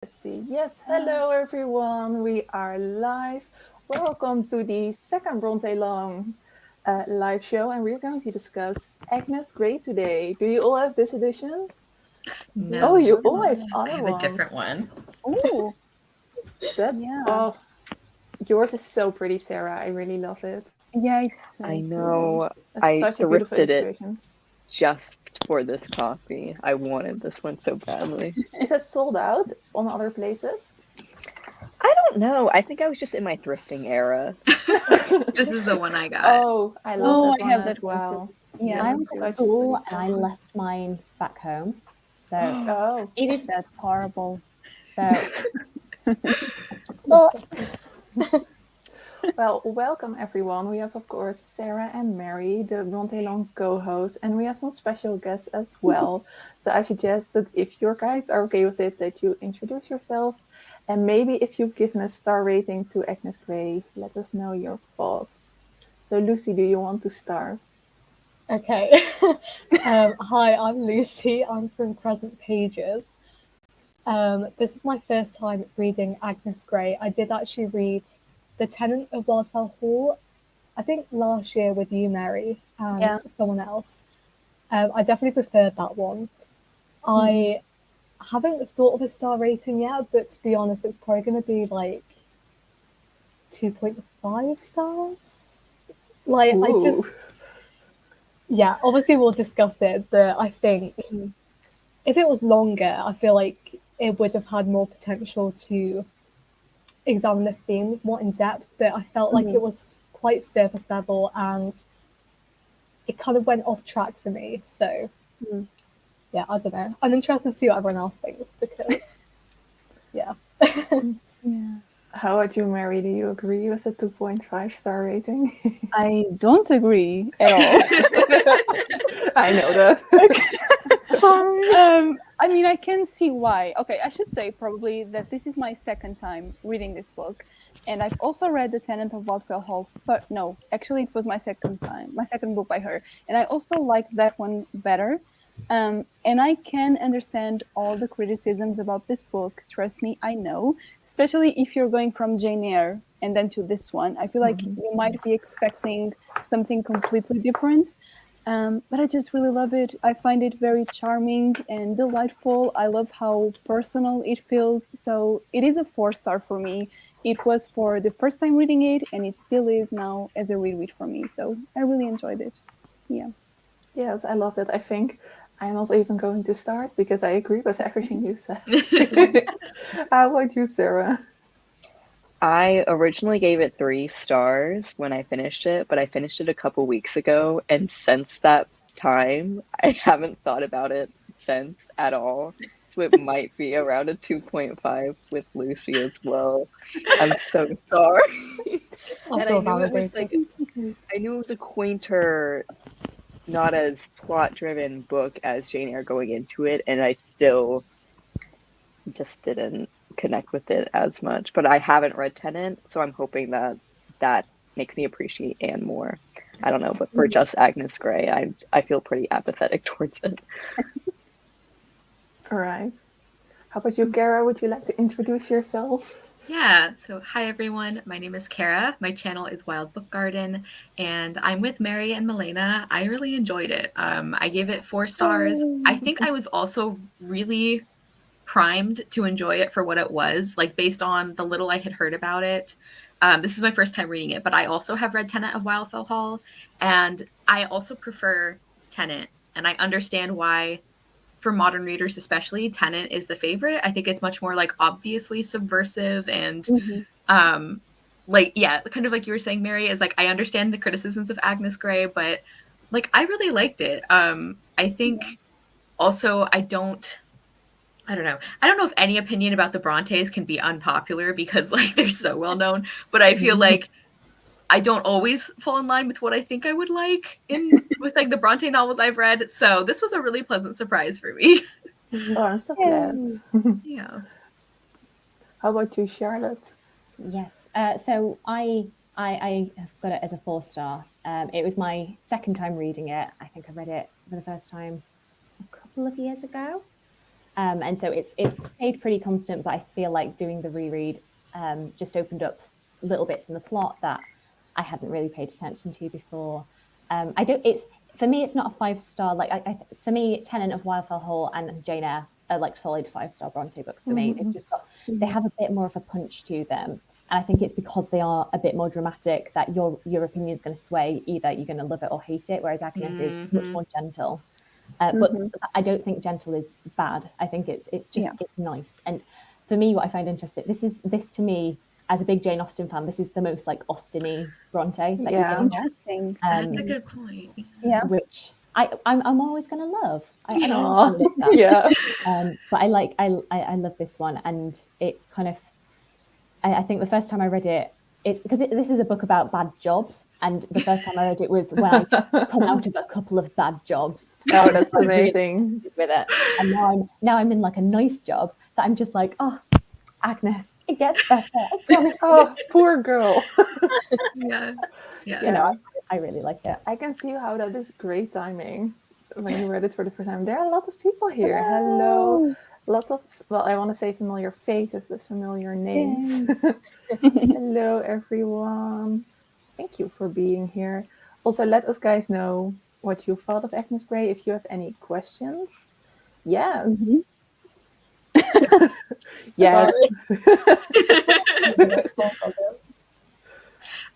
Let's see. Yes, hello everyone. We are live. Welcome to the second Brontëlong live show, and we're going to discuss Agnes Grey today. Do you all have this edition? Oh, No, you all have I other have a ones. different one. Oh, That's yeah. oh, yours is so pretty, Sarah. I really love it. Yeah, it's so I cool. know. It's I such a beautiful thrifted it illustration. just for this copy. I wanted this one so badly. Is it sold out on other places? I don't know. I think I was just in my thrifting era. This is the one I got. Oh, I love that I one have as that one well. too. Yeah, Yeah, I I'm was such at a school pretty and I one. left mine back home. So Oh, it is that's horrible. so well, well, welcome everyone. We have, of course, Sarah and Mary, the Brontëlong co-hosts, and we have some special guests as well. So I suggest that if your guys are okay with it, that you introduce yourself, and maybe if you've given a star rating to Agnes Grey, let us know your thoughts. So Lucy, do you want to start? Okay. Hi, I'm Lucy. I'm from Crescent Pages. This is my first time reading Agnes Grey. I did actually read The Tenant of Wildfell Hall, I think last year with you, Mary, and someone else. I definitely preferred that one. I haven't thought of a star rating yet, but to be honest, it's probably going to be like 2.5 stars. Like, Ooh. yeah, obviously we'll discuss it, but I think if it was longer, I feel like it would have had more potential to examine the themes more in depth, but I felt like it was quite surface level and it kind of went off track for me. So, yeah, I don't know. I'm interested to see what everyone else thinks because, yeah. Yeah. How about you, Mary? Do you agree with the 2.5 star rating? I don't agree at all. I know that. I mean, I can see why. Okay, I should say probably that this is my second time reading this book. And I've also read The Tenant of Wildfell Hall. But no, actually, it was my second book by her. And I also liked that one better. And I can understand all the criticisms about this book. Trust me, I know. Especially if you're going from Jane Eyre and then to this one. I feel like you might be expecting something completely different. But I just really love it. I find it very charming and delightful. I love how personal it feels. So it is a 4-star for me. It was for the first time reading it, and it still is now as a reread for me. So I really enjoyed it. Yeah. Yes, I love it. I think I'm not even going to start because I agree with everything you said. How about you, Sarah? I originally gave it 3 stars when I finished it, but I finished it a couple weeks ago, and since that time, I haven't thought about it since at all. So it might be around a 2.5 with Lucy as well. I'm so sorry. I And feel I knew it was validated. I knew it was a quainter, not as plot-driven book as Jane Eyre going into it, and I still just didn't connect with it as much. But I haven't read Tenant, so I'm hoping that that makes me appreciate Anne more. I don't know, but for just Agnes Grey, I feel pretty apathetic towards it. All right. How about you, Kara? Would you like to introduce yourself? Yeah, so hi everyone. My name is Kara. My channel is Wild Book Garden, and I'm with Mary and Milena. I really enjoyed it. I gave it 4 stars. I think I was also really primed to enjoy it for what it was, like based on the little I had heard about it. This is my first time reading it, but I also have read Tenant of Wildfell Hall, and I also prefer Tenant, and I understand why for modern readers especially Tenant is the favorite. I think it's much more like obviously subversive and like yeah, kind of like you were saying, Mary, is like I understand the criticisms of Agnes Grey, but like I really liked it. I think also I don't know. I don't know if any opinion about the Brontes can be unpopular because like they're so well known, but I feel like I don't always fall in line with what I think I would like in with like the Bronte novels I've read. So this was a really pleasant surprise for me. Oh, I'm so glad. Yeah. How about you, Charlotte? yes. So I have got it as a 4-star. It was my second time reading it. I think I read it for the first time a couple of years ago. And so it's stayed pretty constant, but I feel like doing the reread just opened up little bits in the plot that I hadn't really paid attention to before. For me, it's not a 5-star. Like for me, Tenant of Wildfell Hall and Jane Eyre are like solid 5-star Bronte books for me. They've just they have a bit more of a punch to them. And I think it's because they are a bit more dramatic that your opinion is going to sway. Either you're going to love it or hate it, whereas Agnes is much more gentle. But I don't think gentle is bad. I think it's nice. And for me, what I find interesting, this to me, as a big Jane Austen fan, this is the most like Austen-y Bronte. That interesting. That's a good point. Yeah, which I'm always going to love. I but I love this one, and it kind of. I think the first time I read it, it's because this is a book about bad jobs, and the first time I read it was when I come out of a couple of bad jobs. Oh, that's amazing. With it, and now I'm in like a nice job that I'm just like, oh, Agnes, it gets better. Oh, poor girl. Yeah. You know, I really like it. I can see how that is great timing when you read it for the first time. There are a lot of people here. Hello. Lots of, well, I want to say familiar faces with familiar names. Yes. Hello, everyone. Thank you for being here. Also, let us guys know what you thought of Agnes Grey. If you have any questions. Yes. Yes.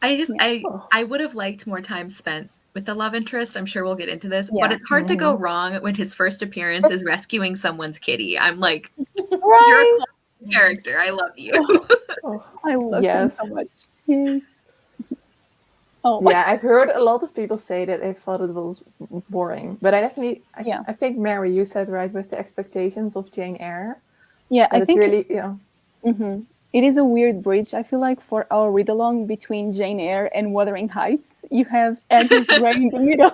I would have liked more time spent with the love interest. I'm sure we'll get into this, but it's hard to go wrong when his first appearance is rescuing someone's kitty. I'm like, you're a classic character. I love you. I love him so much. Yes. Yeah, I've heard a lot of people say that they thought it was boring, but I think Mary, you said right with the expectations of Jane Eyre. Yeah, I think really, it is a weird bridge. I feel like for our read along between Jane Eyre and Wuthering Heights, you have Agnes Grey in the middle,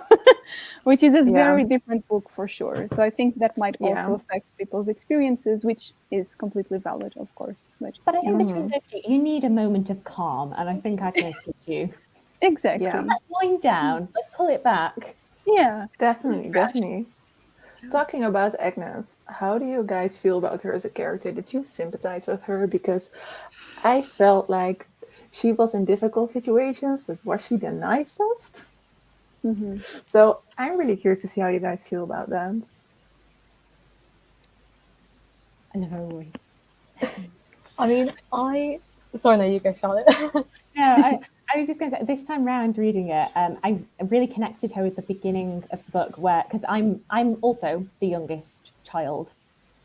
which is a very different book for sure. So I think that might also affect people's experiences, which is completely valid, of course. But I think between those two, you need a moment of calm, and I think Agnes gives you. Exactly. Yeah. Let's wind down. Let's pull it back. Yeah, definitely. Talking about Agnes, how do you guys feel about her as a character? Did you sympathize with her? Because I felt like she was in difficult situations, but was she the nicest? So I'm really curious to see how you guys feel about that. I love her voice. I mean, sorry, no, you go, Charlotte. I was just going to say, this time round reading it, I really connected her with the beginning of the book, because I'm also the youngest child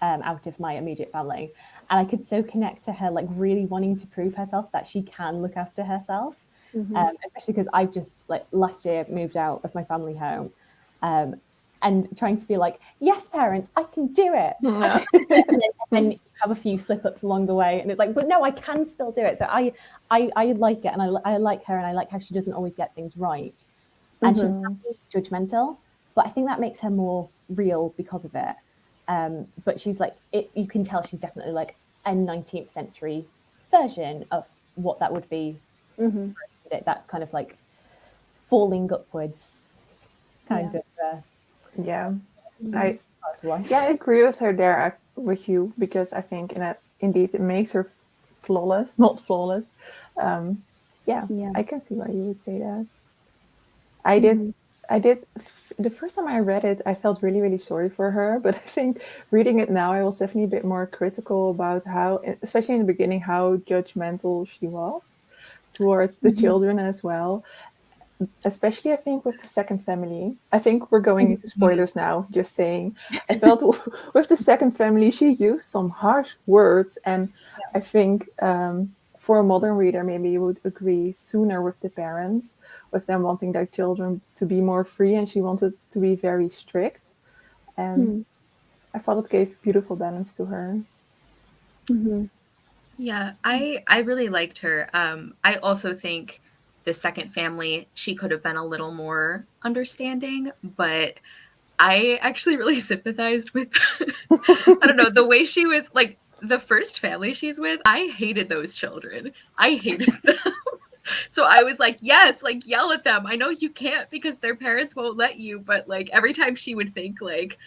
out of my immediate family, and I could so connect to her, like really wanting to prove herself that she can look after herself, especially because I've just last year moved out of my family home, and trying to be like, yes, parents, I can do it. And then have a few slip-ups along the way, and it's like, but no, I can still do it. So I like it, and I like her, and I like how she doesn't always get things right, and she's judgmental, but I think that makes her more real because of it. But she's like, you can tell she's definitely like a 19th century version of what that would be. That kind of like falling upwards kind of. I agree with her there. With you, because I think indeed it makes her flawless, not flawless. I can see why you would say that. I did the first time I read it, I felt really, really sorry for her, but I think reading it now, I was definitely a bit more critical about how, especially in the beginning, how judgmental she was towards the children as well. Especially, I think, with the second family. I think we're going into spoilers now, just saying. I felt with the second family, she used some harsh words. And I think for a modern reader, maybe you would agree sooner with the parents, with them wanting their children to be more free. And she wanted to be very strict. And I thought it gave beautiful balance to her. Yeah, I really liked her. I also think the second family, she could have been a little more understanding, but I actually really sympathized with, I don't know, the way she was, like, the first family she's with, I hated those children. I hated them. So I was like, yes, like, yell at them. I know you can't because their parents won't let you, but, like, every time she would think, like,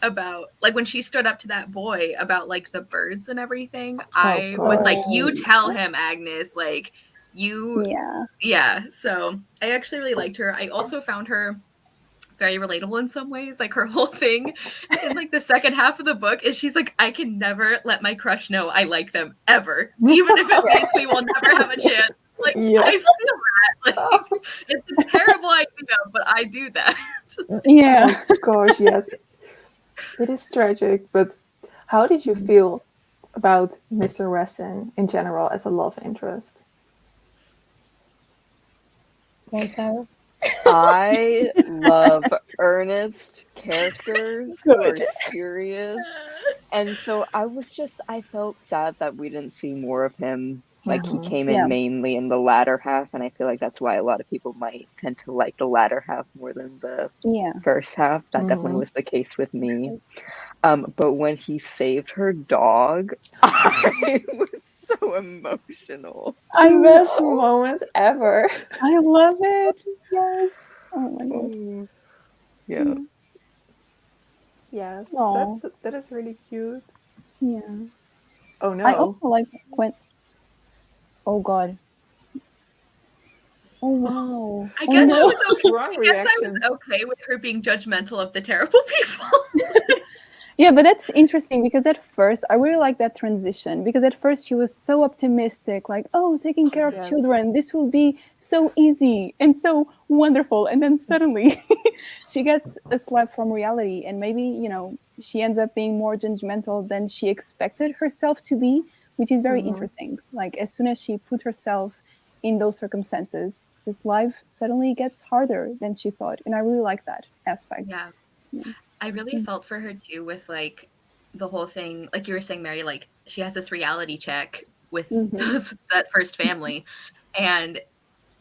about, like, when she stood up to that boy about, like, the birds and everything. I was like, you tell him, Agnes, like, you, yeah. So I actually really liked her. I also found her very relatable in some ways. Like, her whole thing in, like, the second half of the book is she's like, I can never let my crush know I like them, ever. Even if it means we will never have a chance. Like, I feel that. Like, it's a terrible idea, but I do that. Yeah. Oh gosh, yes. It is tragic, but how did you feel about Mr. Weston in general as a love interest? Well, Sarah? I love earnest characters who are serious. And so I felt sad that we didn't see more of him. Like, he came in mainly in the latter half, and I feel like that's why a lot of people might tend to like the latter half more than the first half. That definitely was the case with me. But when he saved her dog, I was so emotional. The best moment ever. I love it. Yes. Oh my god. Yeah. Yes, Aww. that is really cute. Yeah. Oh no. I also like when. Oh god. Oh wow. I guess no. I was okay with her being judgmental of the terrible people. Yeah, but that's interesting because at first I really like that transition, because at first she was so optimistic, like, oh, taking care of children, this will be so easy and so wonderful. And then suddenly she gets a slap from reality, and maybe, you know, she ends up being more judgmental than she expected herself to be, which is very interesting. Like, as soon as she put herself in those circumstances, this life suddenly gets harder than she thought. And I really like that aspect. Yeah. I really felt for her too with, like, the whole thing, like you were saying, Mary, like, she has this reality check with that first family, and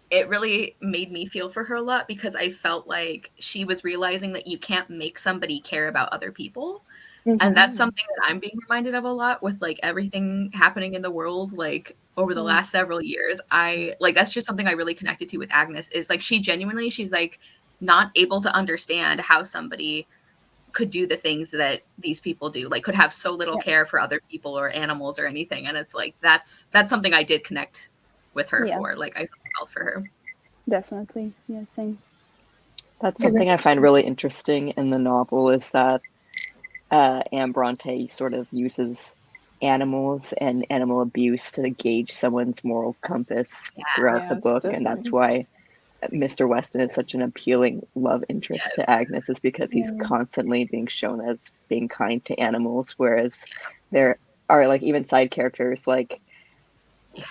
it really made me feel for her a lot, because I felt like she was realizing that you can't make somebody care about other people. And that's something that I'm being reminded of a lot with, like, everything happening in the world, like, over the last several years. That's just something I really connected to with Agnes, is, like, she's like not able to understand how somebody could do the things that these people do, like, could have so little care for other people or animals or anything. And it's like, that's something I did connect with her for. Like, I felt for her. Definitely. Yeah, same. That's something I find really interesting in the novel, is that Anne Bronte sort of uses animals and animal abuse to gauge someone's moral compass throughout the book. Definitely. And that's why Mr. Weston is such an appealing love interest to Agnes, is because he's constantly being shown as being kind to animals, whereas there are, like, even side characters, like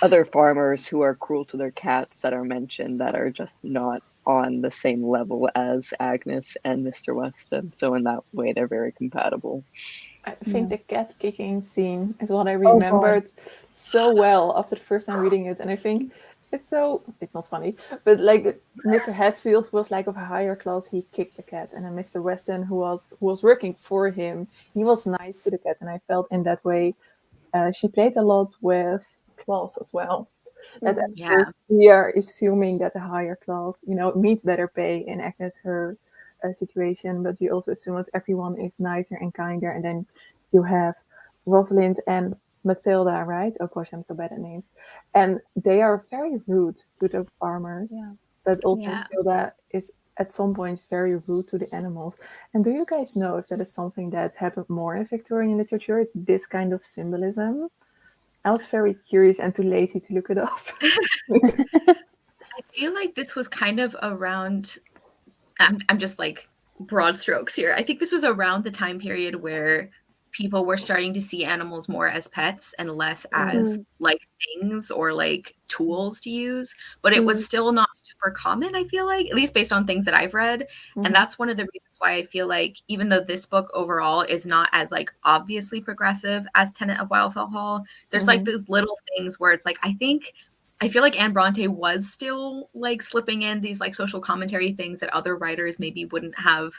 other farmers who are cruel to their cats that are mentioned, that are just not on the same level as Agnes and Mr. Weston. So in that way, they're very compatible. I think the cat kicking scene is what I remembered so well after the first time reading it. And I think it's not funny, but, like, Mr. Hatfield was, like, of a higher class, he kicked the cat, and then Mr. Weston, who was working for him, he was nice to the cat. And I felt in that way she played a lot with class as well. That we are assuming that a higher class, you know, means better pay in Agnes, her situation, but we also assume that everyone is nicer and kinder. And then you have Rosalind and Matilda, right? Oh gosh, I'm so bad at names. And they are very rude to the farmers. But also Matilda is at some point very rude to the animals. And do you guys know if that is something that happened more in Victorian literature, this kind of symbolism? I was very curious and too lazy to look it up. I feel like this was kind of around, I'm just, like, broad strokes here. I think this was around the time period where people were starting to see animals more as pets and less as, like, things or, like, tools to use. But it was still not super common, I feel like, at least based on things that I've read. And that's one of the reasons why I feel like, even though this book overall is not as, like, obviously progressive as Tenant of Wildfell Hall, there's like those little things where it's like, I feel like Anne Bronte was still, like, slipping in these, like, social commentary things that other writers maybe wouldn't have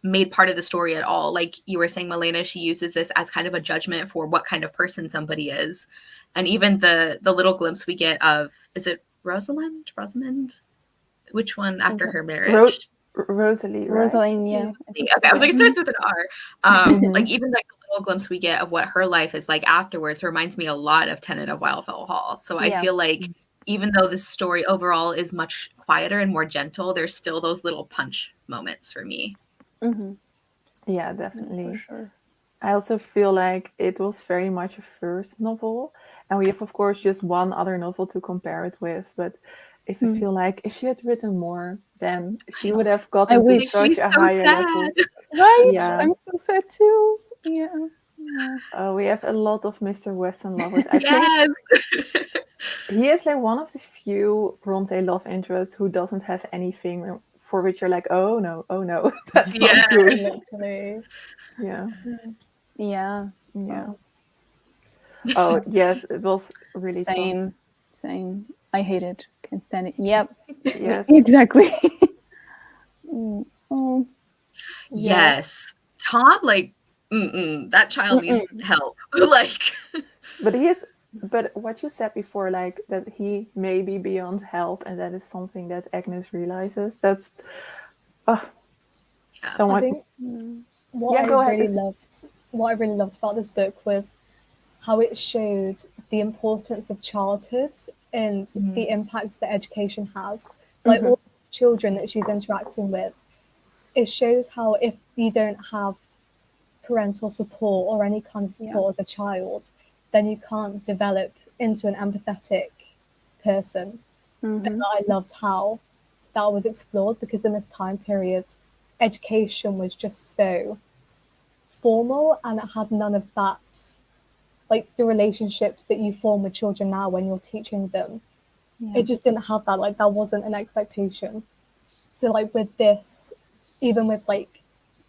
made part of the story at all. Like you were saying, Milena, she uses this as kind of a judgment for what kind of person somebody is. And even the little glimpse we get of, is it Rosamond? Which one after her marriage? Rosalie, right? Rosalind, yeah. Okay, I was like, it starts with an R. Like even like the little glimpse we get of what her life is like afterwards reminds me a lot of Tenant of Wildfell Hall. So I Yeah. feel like even though the story overall is much quieter and more gentle, there's still those little punch moments for me. Yeah, definitely. For sure. I also feel like it was very much a first novel, and we have, of course, just one other novel to compare it with. But if I feel like if she had written more, then she would have gotten to wish. such She's a so higher sad. level. Right? Yeah. I'm so sad too. Yeah. We have a lot of Mr. Western lovers. I Yes. think he is like one of the few Bronte love interests who doesn't have anything for which you're like, oh no, that's Yeah. not good. Literally. Yeah. Yeah. Yeah. Oh yes, it was really tough. Same. I hate it. Can't stand it. Yep. Yes. Exactly. Yes. Tom, like, that child needs help. Like, but what you said before, like that he may be beyond help, and that is something that Agnes realizes. That's so I much. think what Yeah, go I ahead. really loved about this book was how it showed the importance of childhood and the impacts that education has. Like all the children that she's interacting with, it shows how if you don't have parental support or any kind of support as a child, then you can't develop into an empathetic person. And I loved how that was explored, because in this time period, education was just so formal and it had none of that, like the relationships that you form with children now when you're teaching them. It just didn't have that, like that wasn't an expectation. So like with this, even with like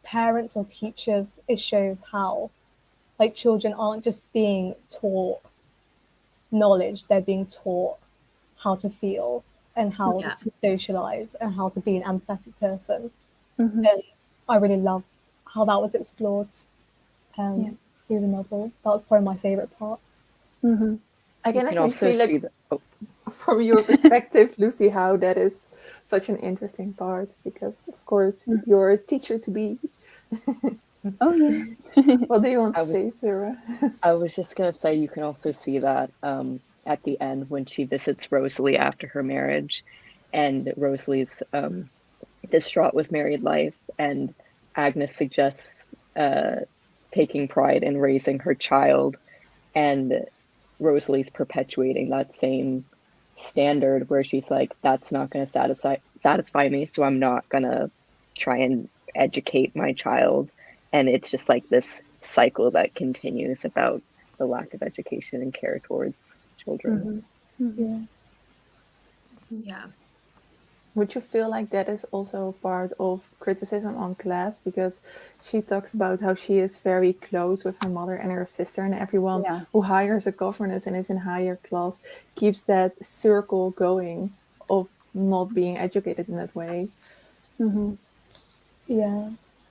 parents or teachers, it shows how like children aren't just being taught knowledge, they're being taught how to feel and how to socialize and how to be an empathetic person. And I really love how that was explored through the novel. That was probably my favorite part. I can actually also see, like, see that. Oh, from your perspective, Lucy, how that is such an interesting part, because of course you're a teacher to be. Oh yeah. What do you want to say, Sarah? I was just gonna say you can also see that at the end when she visits Rosalie after her marriage, and Rosalie's distraught with married life, and Agnes suggests taking pride in raising her child, and Rosalie's perpetuating that same standard where she's like, that's not going to satisfy me, so I'm not going to try and educate my child. And it's just like this cycle that continues about the lack of education and care towards children. yeah. Would you feel like that is also part of criticism on class? Because she talks about how she is very close with her mother and her sister, and everyone who hires a governess and is in higher class keeps that circle going of not being educated in that way. Yeah.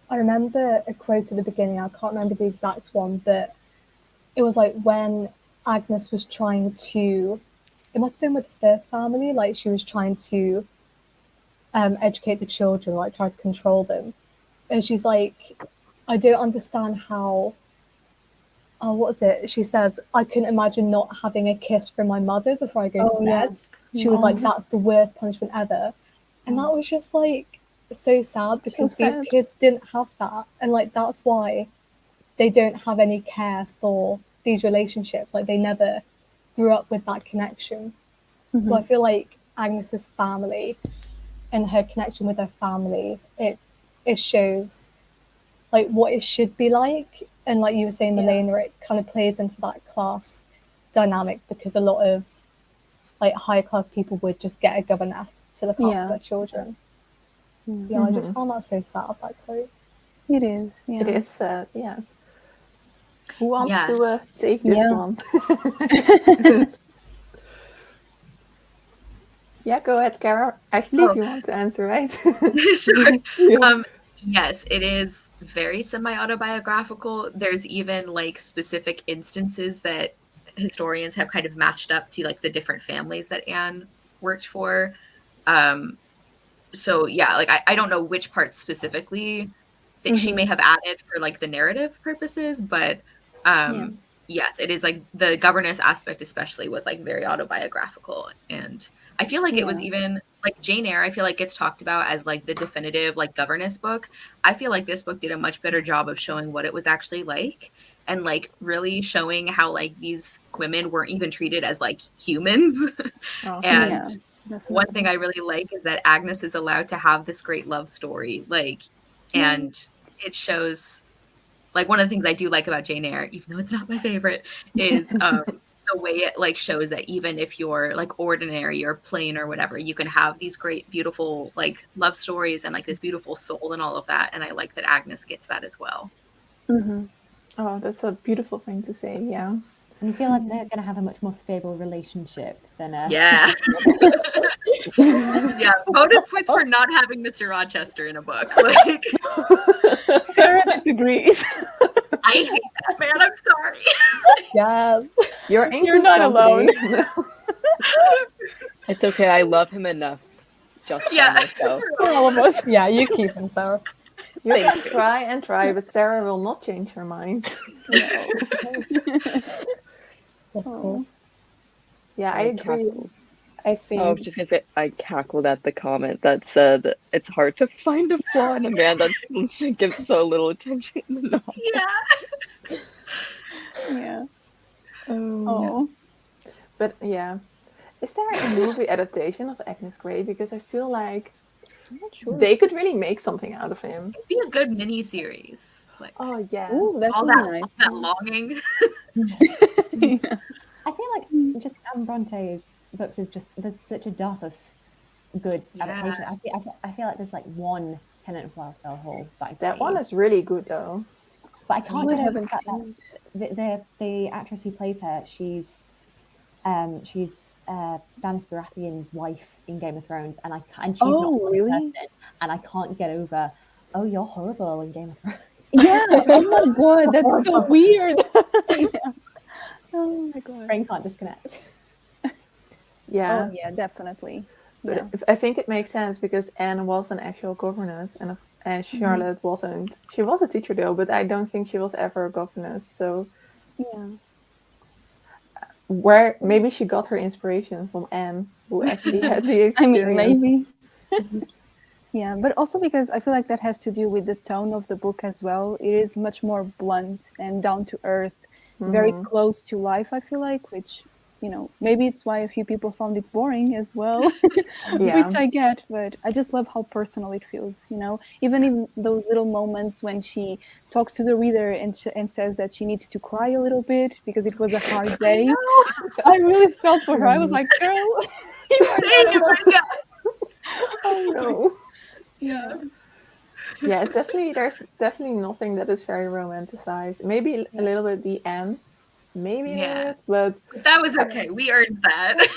I remember a quote at the beginning, I can't remember the exact one, but it was like when Agnes was trying to, it must have been with the first family, like she was trying to educate the children, like try to control them. And she's like, I don't understand how, what is it? She says, I couldn't imagine not having a kiss from my mother before I go to bed. She was like, that's the worst punishment ever. And that was just like so sad, because these kids didn't have that. And like, that's why they don't have any care for these relationships. Like they never grew up with that connection. So I feel like Agnes's family and her connection with her family, it shows like what it should be like. And like you were saying, Milena, it kind of plays into that class dynamic, because a lot of like higher class people would just get a governess to look after their children. I just found that so sad, that quote. It is. Yeah. It is sad, yes. Who wants to take this one? Yeah, go ahead, Kara. I believe you want to answer, right? Sure. Yes, it is very semi-autobiographical. There's even like specific instances that historians have kind of matched up to like the different families that Anne worked for. so yeah, like I don't know which parts specifically that she may have added for like the narrative purposes, but yes, it is like the governess aspect especially was like very autobiographical, and I feel like it was even like Jane Eyre, I feel like gets talked about as like the definitive like governess book. I feel like this book did a much better job of showing what it was actually like, and like really showing how like these women weren't even treated as like humans. And one thing I really like is that Agnes is allowed to have this great love story, like, and it shows, like, one of the things I do like about Jane Eyre, even though it's not my favorite, is the way it like shows that even if you're like ordinary or plain or whatever, you can have these great, beautiful like love stories and like this beautiful soul and all of that. And I like that Agnes gets that as well. Oh, that's a beautiful thing to say. Yeah. And you feel like they're going to have a much more stable relationship than yeah. Yeah, bonus points for not having Mr. Rochester in a book. Like, Sarah disagrees. I hate that man. I'm sorry. Yes. You're not alone. It's okay. I love him enough. Just by myself. For all of us. Yeah, you keep him, Sarah. You can try and try, but Sarah will not change her mind. That's cool. Yeah, I agree. I think. I was just gonna say I cackled at the comment that said it's hard to find a flaw in a man that gives so little attention in the novel. Yeah. Yeah. Oh. But yeah, is there a movie adaptation of Agnes Grey? Because I feel like I'm not sure they could really make something out of him. It'd be a good mini series. Like, oh yeah, that's all really nice. That longing. I feel like just Anne Bronte's books is just there's such a dearth of good adaptation. I feel like there's like one Tenant of Wildfell Hall that one is really good though. But I can't get over that the actress who plays her, she's Stannis Baratheon's wife in Game of Thrones, and she's not really person, and I can't get over. Oh, you're horrible in Game of Thrones. Yeah. Oh my god, that's so weird. Oh my god. Brain can't disconnect. Yeah. Oh yeah, definitely. But I think it makes sense because Anne was an actual governess, and Charlotte wasn't. She was a teacher though, but I don't think she was ever a governess. So where maybe she got her inspiration from Anne, who actually had the experience. I mean, maybe. Yeah, but also because I feel like that has to do with the tone of the book as well. It is much more blunt and down to earth, very close to life, I feel like, which, you know, maybe it's why a few people found it boring as well, which I get, but I just love how personal it feels, you know, even in those little moments when she talks to the reader and says that she needs to cry a little bit because it was a hard day. I really felt for her. I was like, girl, you are oh no. Yeah. Yeah, it's there's definitely nothing that is very romanticized. Maybe a little bit the end. Maybe it is, but that was okay. We earned that.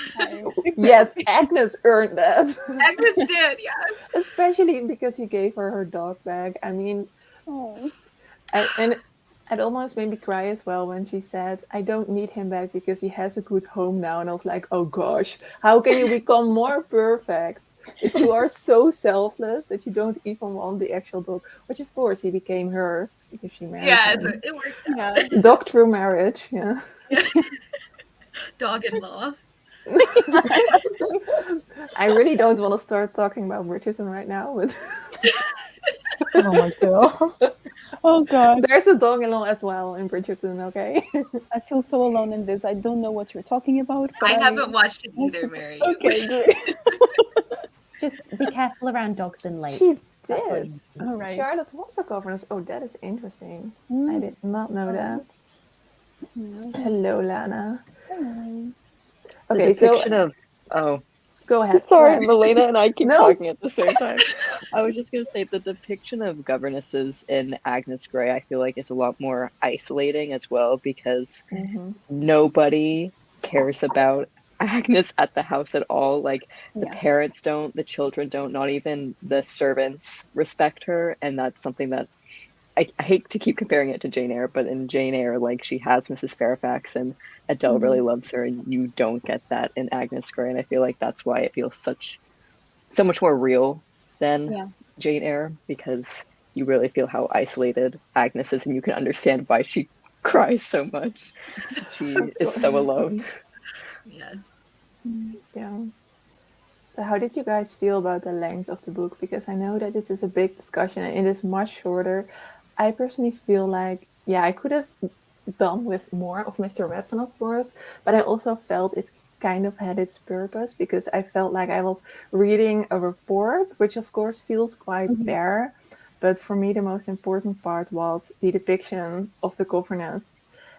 Yes, Agnes earned that. Agnes did, yeah. Especially because he gave her dog back. I mean, and it almost made me cry as well when she said, I don't need him back because he has a good home now. And I was like, oh gosh, how can you become more perfect if you are so selfless that you don't even want the actual dog? Which of course he became hers because she married him. It worked out. Dog through marriage, Dog-in-law. I really don't want to start talking about Bridgerton right now, but oh my god. Oh god. There's a dog-in-law as well in Bridgerton, okay? I feel so alone in this. I don't know what you're talking about. I haven't watched it either, Mary. Okay, good. Just be careful around dogs and lakes. She did. All right. Charlotte was a governess. Oh, that is interesting. I did not know that. Hello, Lana. Hello. Okay, so go ahead. Sorry, Milena and I keep talking at the same time. I was just going to say the depiction of governesses in Agnes Grey, I feel like it's a lot more isolating as well because nobody cares about Agnes at the house at all. Like the parents don't, the children don't, not even the servants respect her. And that's something that I hate to keep comparing it to Jane Eyre, but in Jane Eyre, like she has Mrs. Fairfax and Adele really loves her, and you don't get that in Agnes Grey. And I feel like that's why it feels so much more real than Yeah. Jane Eyre, because you really feel how isolated Agnes is, and you can understand why she cries so much. She is so alone. Yes. Yeah. So how did you guys feel about the length of the book? Because I know that this is a big discussion and it is much shorter. I personally feel like, yeah, I could have done with more of Mr. Weston, of course, but I also felt it kind of had its purpose because I felt like I was reading a report, which of course feels quite bare. But for me, the most important part was the depiction of the governess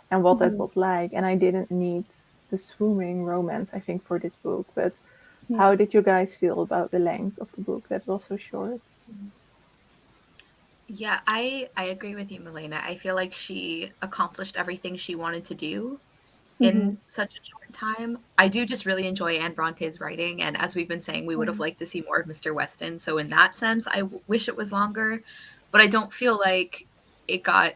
and what that was like. And I didn't need the swimming romance, I think, for this book. But how did you guys feel about the length of the book that was so short? Yeah, I agree with you, Milena. I feel like she accomplished everything she wanted to do in such a short time. I do just really enjoy Anne Bronte's writing, and as we've been saying, we would have liked to see more of Mr. Weston. So in that sense, I wish it was longer, but I don't feel like it got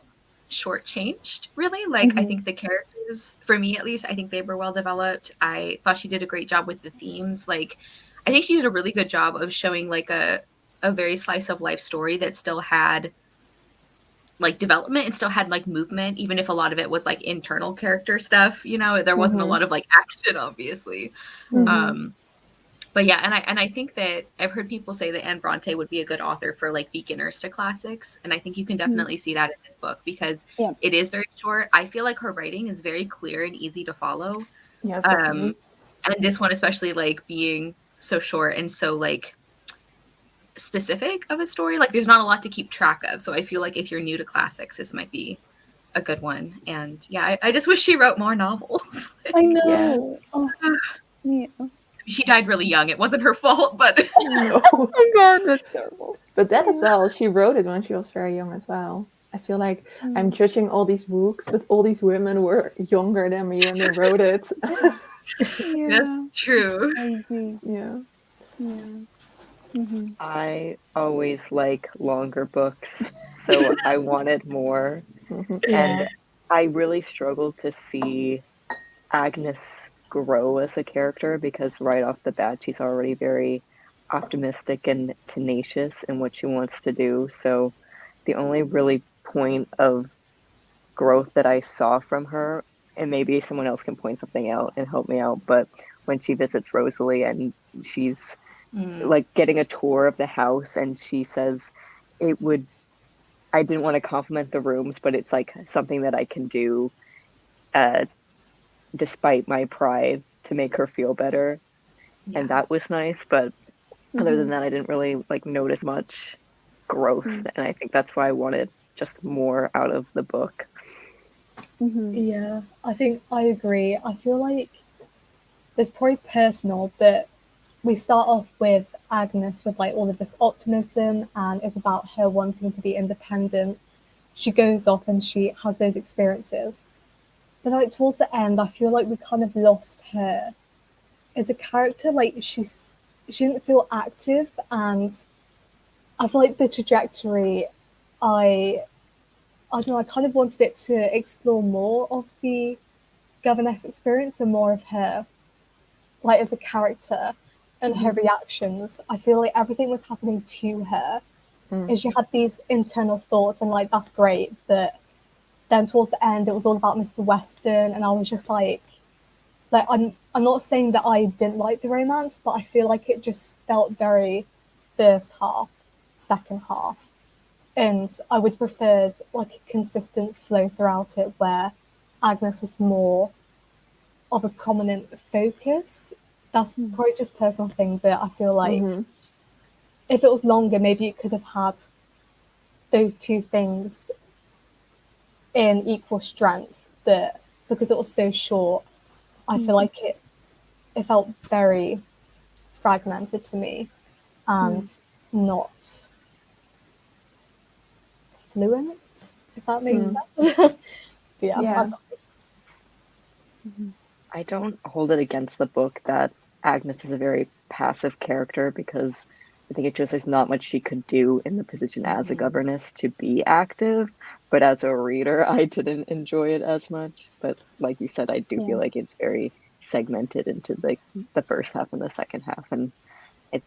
shortchanged, really. Like, I think the characters, for me at least, I think they were well developed. I thought she did a great job with the themes. Like, I think she did a really good job of showing like a very slice of life story that still had like development and still had like movement, even if a lot of it was like internal character stuff. You know, there wasn't a lot of like action, obviously. But yeah, and I think that I've heard people say that Anne Bronte would be a good author for like beginners to classics, and I think you can definitely see that in this book because Yeah. it is very short. I feel like her writing is very clear and easy to follow. Yes, definitely. And this one especially, like being so short and so like specific of a story, like there's not a lot to keep track of. So I feel like if you're new to classics, this might be a good one. And yeah, I just wish she wrote more novels. I know. Yes. Oh, yeah. She died really young. It wasn't her fault, but No. Oh my god, that's terrible. But that as well, she wrote it when she was very young as well. I feel like I'm judging all these books, but all these women were younger than me when they wrote it. that's true. Crazy. Yeah. Yeah. I always like longer books, so I wanted more. Yeah. And I really struggled to see Agnes grow as a character because right off the bat, she's already very optimistic and tenacious in what she wants to do. So the only really point of growth that I saw from her, and maybe someone else can point something out and help me out, but when she visits Rosalie and she's like getting a tour of the house and she says I didn't want to compliment the rooms, but it's like something that I can do despite my pride to make her feel better. Yeah. And that was nice, but other than that, I didn't really like notice much growth. And I think that's why I wanted just more out of the book. Yeah, I think I agree. I feel like it's probably personal, but we start off with Agnes with like all of this optimism, and it's about her wanting to be independent. She goes off and she has those experiences. But like towards the end, I feel like we kind of lost her as a character. Like she didn't feel active, and I feel like the trajectory, I don't know, I kind of wanted it to explore more of the governess experience and more of her, like as a character and her reactions. I feel like everything was happening to her, and she had these internal thoughts, and like that's great. But then towards the end, it was all about Mr. Weston, and I was just like I'm not saying that I didn't like the romance, but I feel like it just felt very first half, second half. And I would prefer like a consistent flow throughout it where Agnes was more of a prominent focus. That's probably just a personal thing, but I feel like if it was longer, maybe it could have had those two things in equal strength. But because it was so short, I feel like it felt very fragmented to me and not fluent, if that makes sense. But yeah. I don't hold it against the book that Agnes is a very passive character because I think it shows there's not much she could do in the position as a governess to be active. But as a reader, I didn't enjoy it as much. But like you said, I do feel like it's very segmented into the first half and the second half. And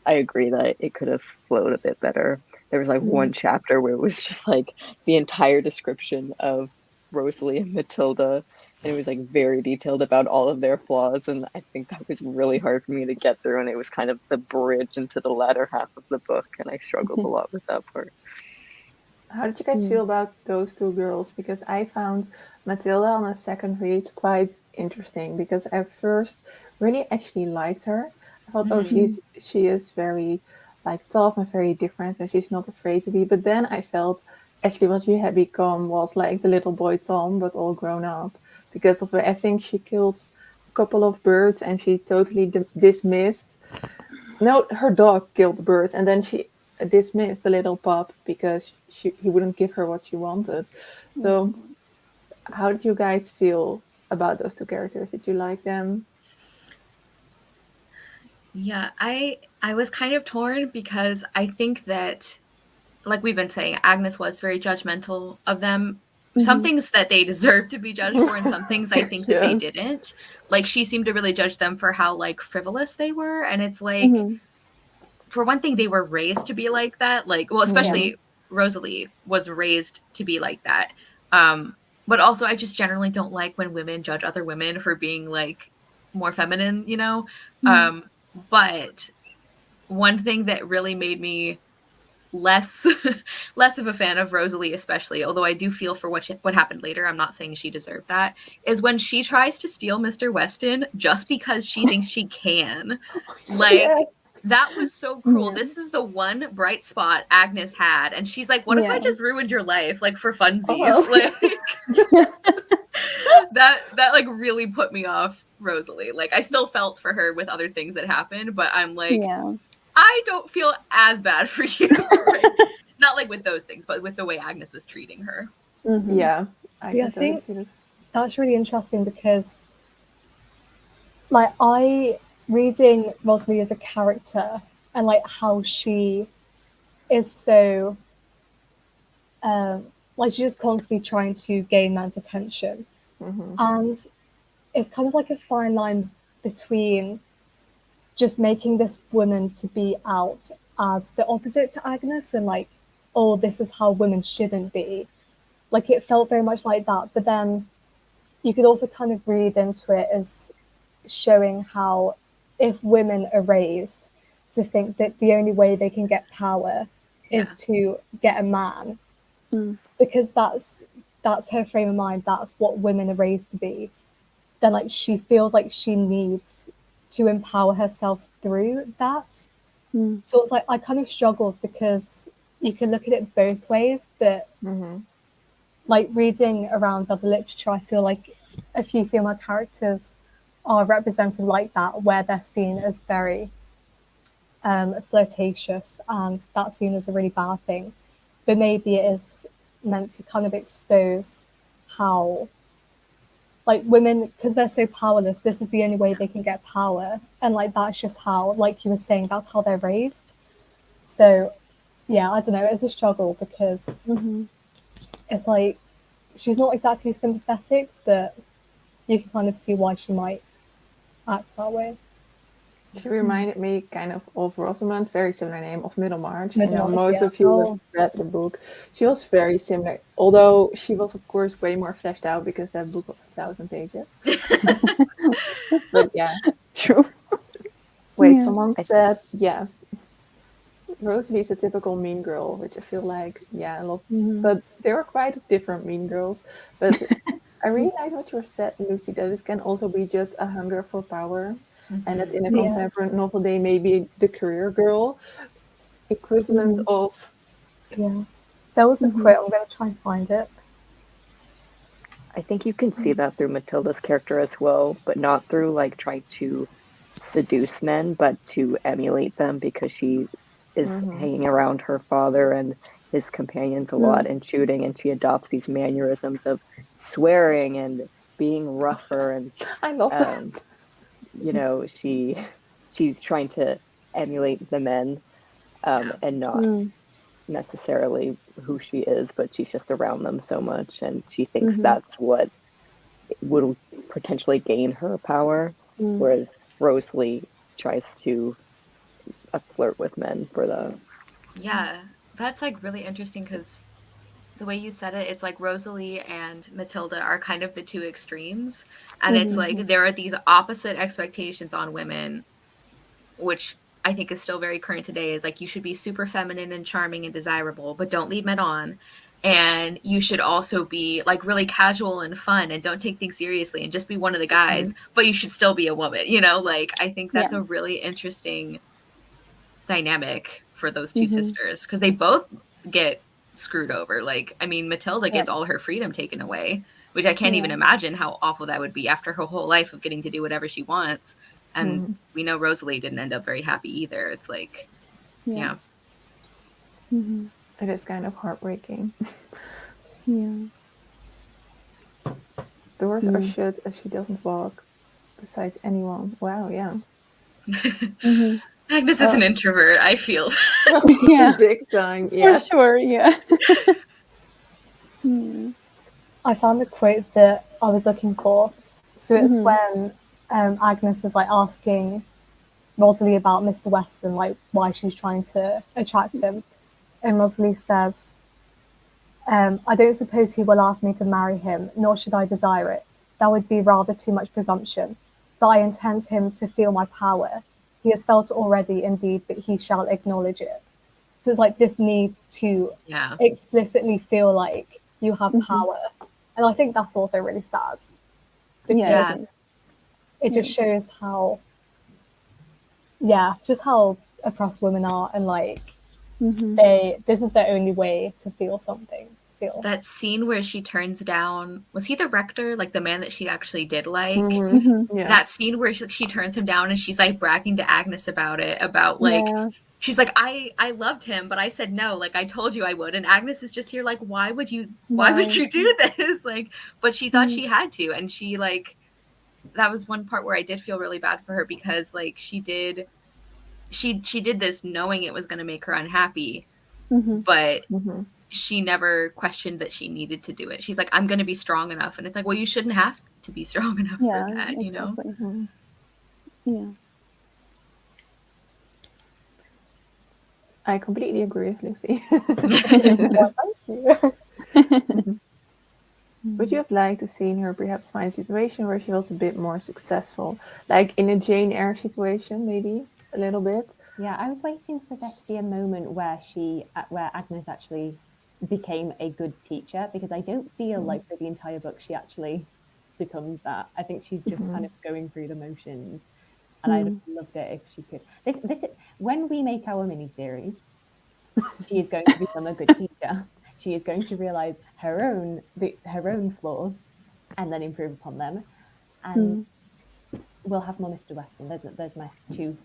I agree that it could have flowed a bit better. There was like one chapter where it was just like the entire description of Rosalie and Matilda, and it was like very detailed about all of their flaws, and I think that was really hard for me to get through, and it was kind of the bridge into the latter half of the book, and I struggled a lot with that part. How did you guys feel about those two girls? Because I found Matilda on a second read quite interesting, because I first really actually liked her. I thought, oh, she is very like tough and very different, and she's not afraid to be. But then I felt actually what she had become was like the little boy Tom, but all grown up. Because of I think she killed a couple of birds, and she totally dismissed. No, her dog killed the birds, and then she dismissed the little pup because he wouldn't give her what she wanted. So how did you guys feel about those two characters? Did you like them? Yeah, I was kind of torn because I think that, like we've been saying, Agnes was very judgmental of them. Some things that they deserved to be judged for, and some things I think that they didn't. Like, she seemed to really judge them for how like frivolous they were, and it's like, for one thing, they were raised to be like that. Like, well, especially Rosalie was raised to be like that. But also, I just generally don't like when women judge other women for being like more feminine, you know. But one thing that really made me less of a fan of Rosalie, especially, although I do feel for what happened later, I'm not saying she deserved that, is when she tries to steal Mr. Weston just because she thinks she can. Like, that was so cruel. This is the one bright spot Agnes had, and she's like, what if I just ruined your life, like, for funsies? Like, that like really put me off Rosalie. Like, I still felt for her with other things that happened, but I'm like, I don't feel as bad for you. Right? Not like with those things, but with the way Agnes was treating her. Yeah. See, I think that's really interesting because, like, reading Rosalie as a character and like how she is so, like, she's just constantly trying to gain man's attention, and it's kind of like a fine line between just making this woman to be out as the opposite to Agnes and like, oh, this is how women shouldn't be. Like, it felt very much like that. But then you could also kind of read into it as showing how if women are raised to think that the only way they can get power is to get a man, because that's her frame of mind, that's what women are raised to be, then like she feels like she needs to empower herself through that. So it's like I kind of struggled because you can look at it both ways, but like reading around other literature, I feel like a few female characters are represented like that, where they're seen as very flirtatious, and that's seen as a really bad thing. But maybe it is meant to kind of expose how, like, women, because they're so powerless, this is the only way they can get power. And like, that's just how, like you were saying, that's how they're raised. So yeah, I don't know, it's a struggle because it's like, she's not exactly sympathetic, but you can kind of see why she might act that way. She reminded me kind of Rosamund, very similar name, of Middlemarch. Middlemarch, I know most of you have read the book. She was very similar, although she was, of course, way more fleshed out because that book was 1,000 pages. But yeah, True. wait, someone said, Rosalie's a typical mean girl, which I feel like, a lot. But they were quite different mean girls. But I really like what you said, Lucy, that it can also be just a hunger for power. And that in a contemporary novel, they may be the career girl equivalent of... Yeah. There was a quote, I'm going to try and find it. I think you can see that through Matilda's character as well, but not through like trying to seduce men, but to emulate them, because she is hanging around her father and his companions a lot and shooting, and she adopts these mannerisms of swearing and being rougher, and I love that. You know, she's trying to emulate the men, and not necessarily who she is, but she's just around them so much, and she thinks that's what will potentially gain her power, whereas Rosalie tries to a flirt with men for that. Yeah, that's like really interesting because the way you said it, it's like Rosalie and Matilda are kind of the two extremes. And it's like there are these opposite expectations on women, which I think is still very current today, is like you should be super feminine and charming and desirable, but don't lead men on. And you should also be like really casual and fun and don't take things seriously and just be one of the guys, but you should still be a woman, you know? Like, I think that's a really interesting dynamic for those two sisters because they both get screwed over. Like, I mean, Matilda gets all her freedom taken away, which I can't even imagine how awful that would be after her whole life of getting to do whatever she wants. And we know Rosalie didn't end up very happy either. It's like, yeah. It is kind of heartbreaking. Doors are shut as she doesn't walk besides anyone. Wow, yeah. Agnes is an introvert, I feel. Yeah, Big time, yeah. for sure, yeah. I found the quote that I was looking for. So it's when Agnes is like asking Rosalie about Mr. Weston, like why she's trying to attract him. And Rosalie says, I don't suppose he will ask me to marry him, nor should I desire it. That would be rather too much presumption. But I intend him to feel my power. He has felt it already, indeed, but he shall acknowledge it. So it's like this need to explicitly feel like you have power. And I think that's also really sad. Because it just shows how, just how oppressed women are, and like this is their only way to feel something. That scene where she turns down, was he the rector, like the man that she actually did like? That scene where she turns him down and she's like bragging to Agnes about it, about like she's like, I loved him, but I said no, like I told you I would. And Agnes is just here like, why would you do this? Like, but she thought she had to, and she like, that was one part where I did feel really bad for her because like she did this knowing it was going to make her unhappy, but she never questioned that she needed to do it. She's like, I'm going to be strong enough. And it's like, well, you shouldn't have to be strong enough for that, you know? I completely agree with Lucy. Well, thank you. Would you have liked to see her perhaps find a situation where she was a bit more successful? Like in a Jane Eyre situation, maybe a little bit? Yeah, I was waiting for there to be a moment where Agnes actually became a good teacher, because I don't feel like for the entire book she actually becomes that. I think she's just kind of going through the motions, and I'd have loved it if she could. This when we make our miniseries, she is going to become a good teacher. She is going to realize her own flaws and then improve upon them, and we'll have more Mr. Weston. There's my two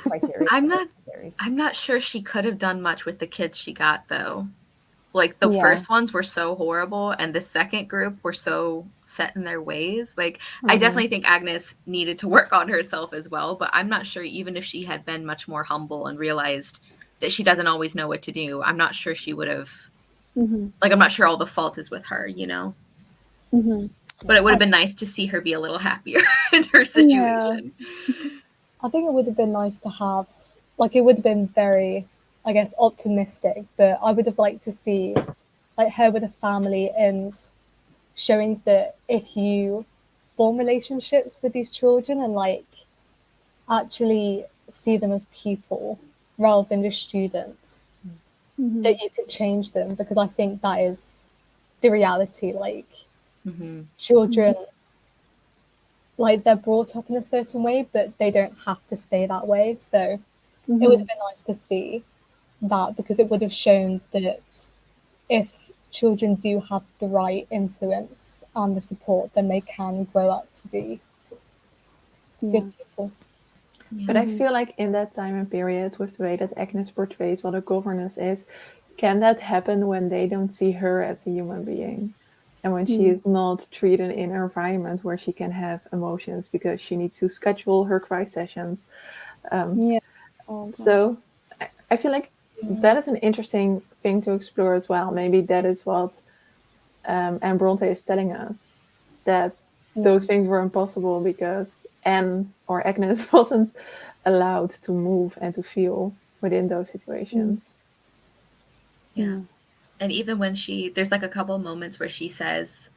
criteria. I'm not sure she could have done much with the kids she got, though. Like the first ones were so horrible, and the second group were so set in their ways. Like I definitely think Agnes needed to work on herself as well, but I'm not sure even if she had been much more humble and realized that she doesn't always know what to do, I'm not sure she would have. Like I'm not sure all the fault is with her, you know. But it would have been nice to see her be a little happier in her situation. I think it would have been nice to have, like, it would have been very, I guess, optimistic, but I would have liked to see like her with a family and showing that if you form relationships with these children and like actually see them as people rather than just students, that you could change them, because I think that is the reality. Like children, like they're brought up in a certain way, but they don't have to stay that way. So it would have been nice to see that, because it would have shown that if children do have the right influence and the support, then they can grow up to be good people. But I feel like in that time and period, with the way that Agnes portrays what a governess is, can that happen when they don't see her as a human being? And when she is not treated in an environment where she can have emotions because she needs to schedule her cry sessions. So I feel like that is an interesting thing to explore as well. Maybe that is what Anne Bronte is telling us, that those things were impossible because Anne or Agnes wasn't allowed to move and to feel within those situations. Yeah. And even when there's like a couple moments where she says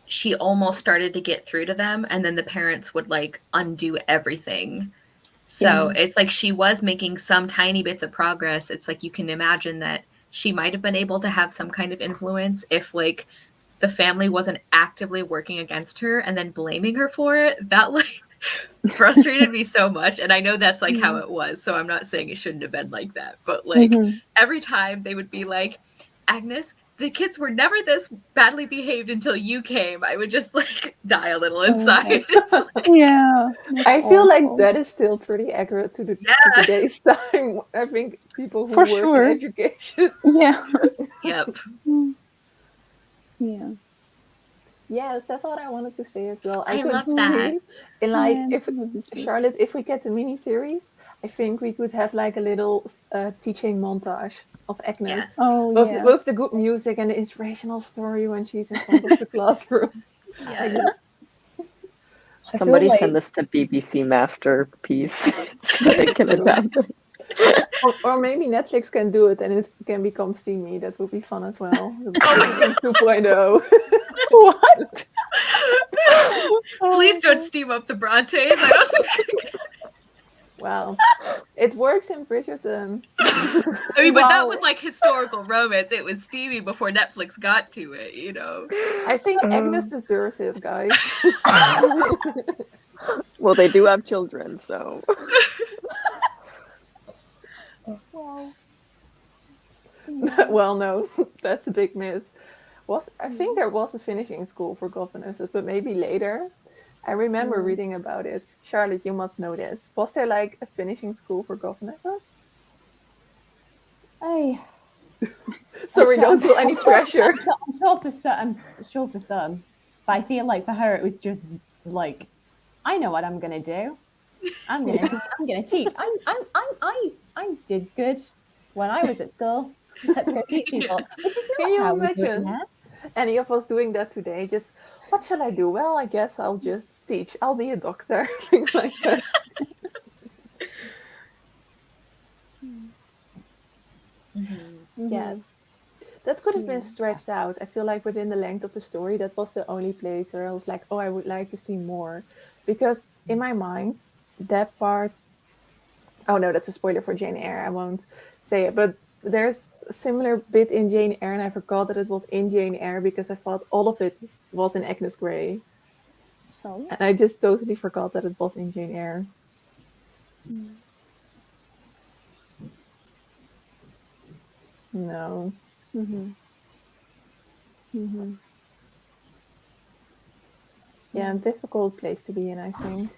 she almost started to get through to them, and then the parents would like undo everything. So it's like she was making some tiny bits of progress. It's like you can imagine that she might have been able to have some kind of influence if like the family wasn't actively working against her and then blaming her for it. That like frustrated me so much. And I know that's like how it was. So I'm not saying it shouldn't have been like that. But like every time they would be like, Agnes, the kids were never this badly behaved until you came, I would just like die a little inside. Like, I feel like that is still pretty accurate to today's time. I think people who work in education. Yep. Yeah. Yes, that's what I wanted to say as well. I could love see that. in like if Charlotte, if we get the mini-series, I think we could have like a little teaching montage of Agnes. Yes. With the good music and the inspirational story when she's in front of the classroom. Yes. Somebody send this to BBC Masterpiece so they can adapt it. Or maybe Netflix can do it and it can become steamy. That would be fun as well. 2.0. What? Please don't steam up the Brontes. I don't think. Well, it works in Bridgerton. I mean, but that was like historical romance. It was steamy before Netflix got to it, you know. I think Agnes deserves it, guys. Well, they do have children, so. Well, no, that's a big miss. I think there was a finishing school for Governesses, but maybe later. I remember reading about it. Charlotte, you must know this. Was there like a finishing school for Governesses? Sorry, don't feel any pressure. I'm sure for some, but I feel like for her it was just like, I know what I'm gonna do. I'm gonna teach. I did good when I was at school. Let's go teach people. Can you imagine any of us doing that today? Just, what shall I do? Well, I guess I'll just teach. I'll be a doctor. Things like that. Yes. That could have been stretched out. I feel like within the length of the story, that was the only place where I was like, oh, I would like to see more. Because in my mind, that part... Oh, no, that's a spoiler for Jane Eyre. I won't say it. But there's a similar bit in Jane Eyre, and I forgot that it was in Jane Eyre because I thought all of it was in Agnes Grey. Oh. And I just totally forgot that it was in Jane Eyre. No. Yeah, difficult place to be in, I think.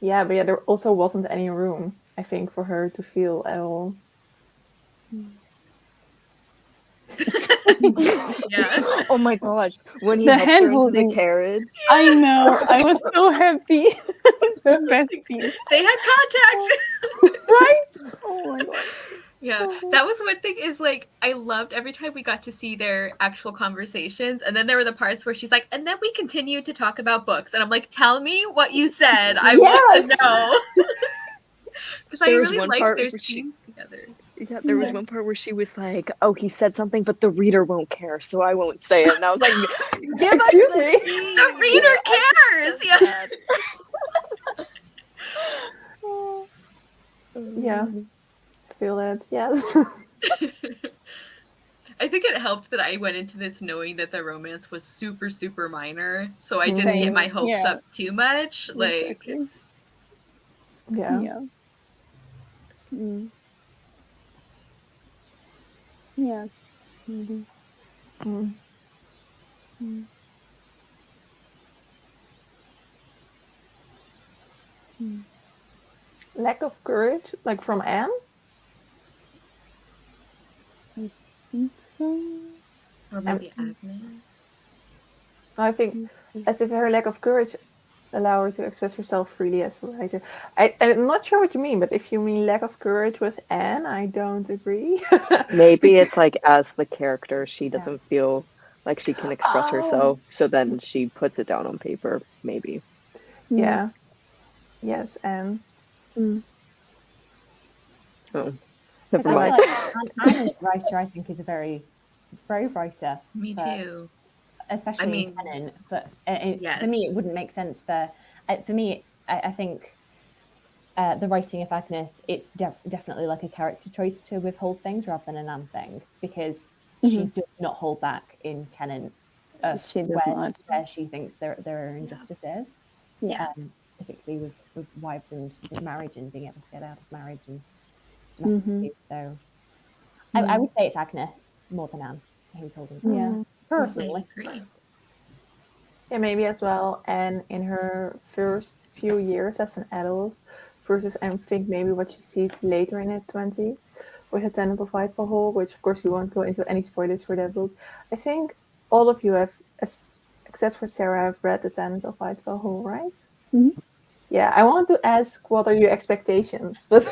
Yeah, but there also wasn't any room, I think, for her to feel at all. Yeah. Oh my gosh, when he The helped her into the hand-holding. carriage. I know. I was so happy. The best scene. They had contact. Right? Oh my god. Yeah, that was one thing is like, I loved every time we got to see their actual conversations. And then there were the parts where she's like, and then we continued to talk about books. And I'm like, tell me what you said. I want to know. Because I really liked their scenes together. Yeah, there was one part where she was like, oh, he said something, but the reader won't care, so I won't say it. And I was like, Excuse me? The reader cares! Yeah. Yeah. Feel that, yes. I think it helped that I went into this knowing that the romance was super, super minor, so I didn't get my hopes up too much. Like, Exactly. Yeah. Yeah. Yeah. Lack of courage, like from Anne? So, or maybe Agnes. I think as if her lack of courage allow her to express herself freely as a writer. I'm not sure what you mean, but if you mean lack of courage with Anne, I don't agree. Maybe it's like as the character, she doesn't feel like she can express herself. So then she puts it down on paper, maybe. Yeah. Yes, and Oh, Because never I mind. feel like Anna's writer, I think, is a very brave writer. Me too. Especially I mean, in Tenon. But yes. for me, it wouldn't make sense for me, I think the writing of Agnes, it's definitely like a character choice to withhold things rather than an Anne thing, because she does not hold back in Tenon She does not. where she thinks there are injustices. Yeah. Particularly with wives and marriage and being able to get out of marriage and domestic abuse. So I would say it's Agnes more than Anne who's holding back. Yeah. Personally. I agree. yeah, maybe as well. And in her first few years as an adult, versus I think maybe what she sees later in her 20s with A Tenant of Whitefall Hall, which of course we won't go into any spoilers for that book. I think all of you have, except for Sarah, have read The Tenant of Whitefall Hall, right? Yeah, I want to ask what are your expectations, but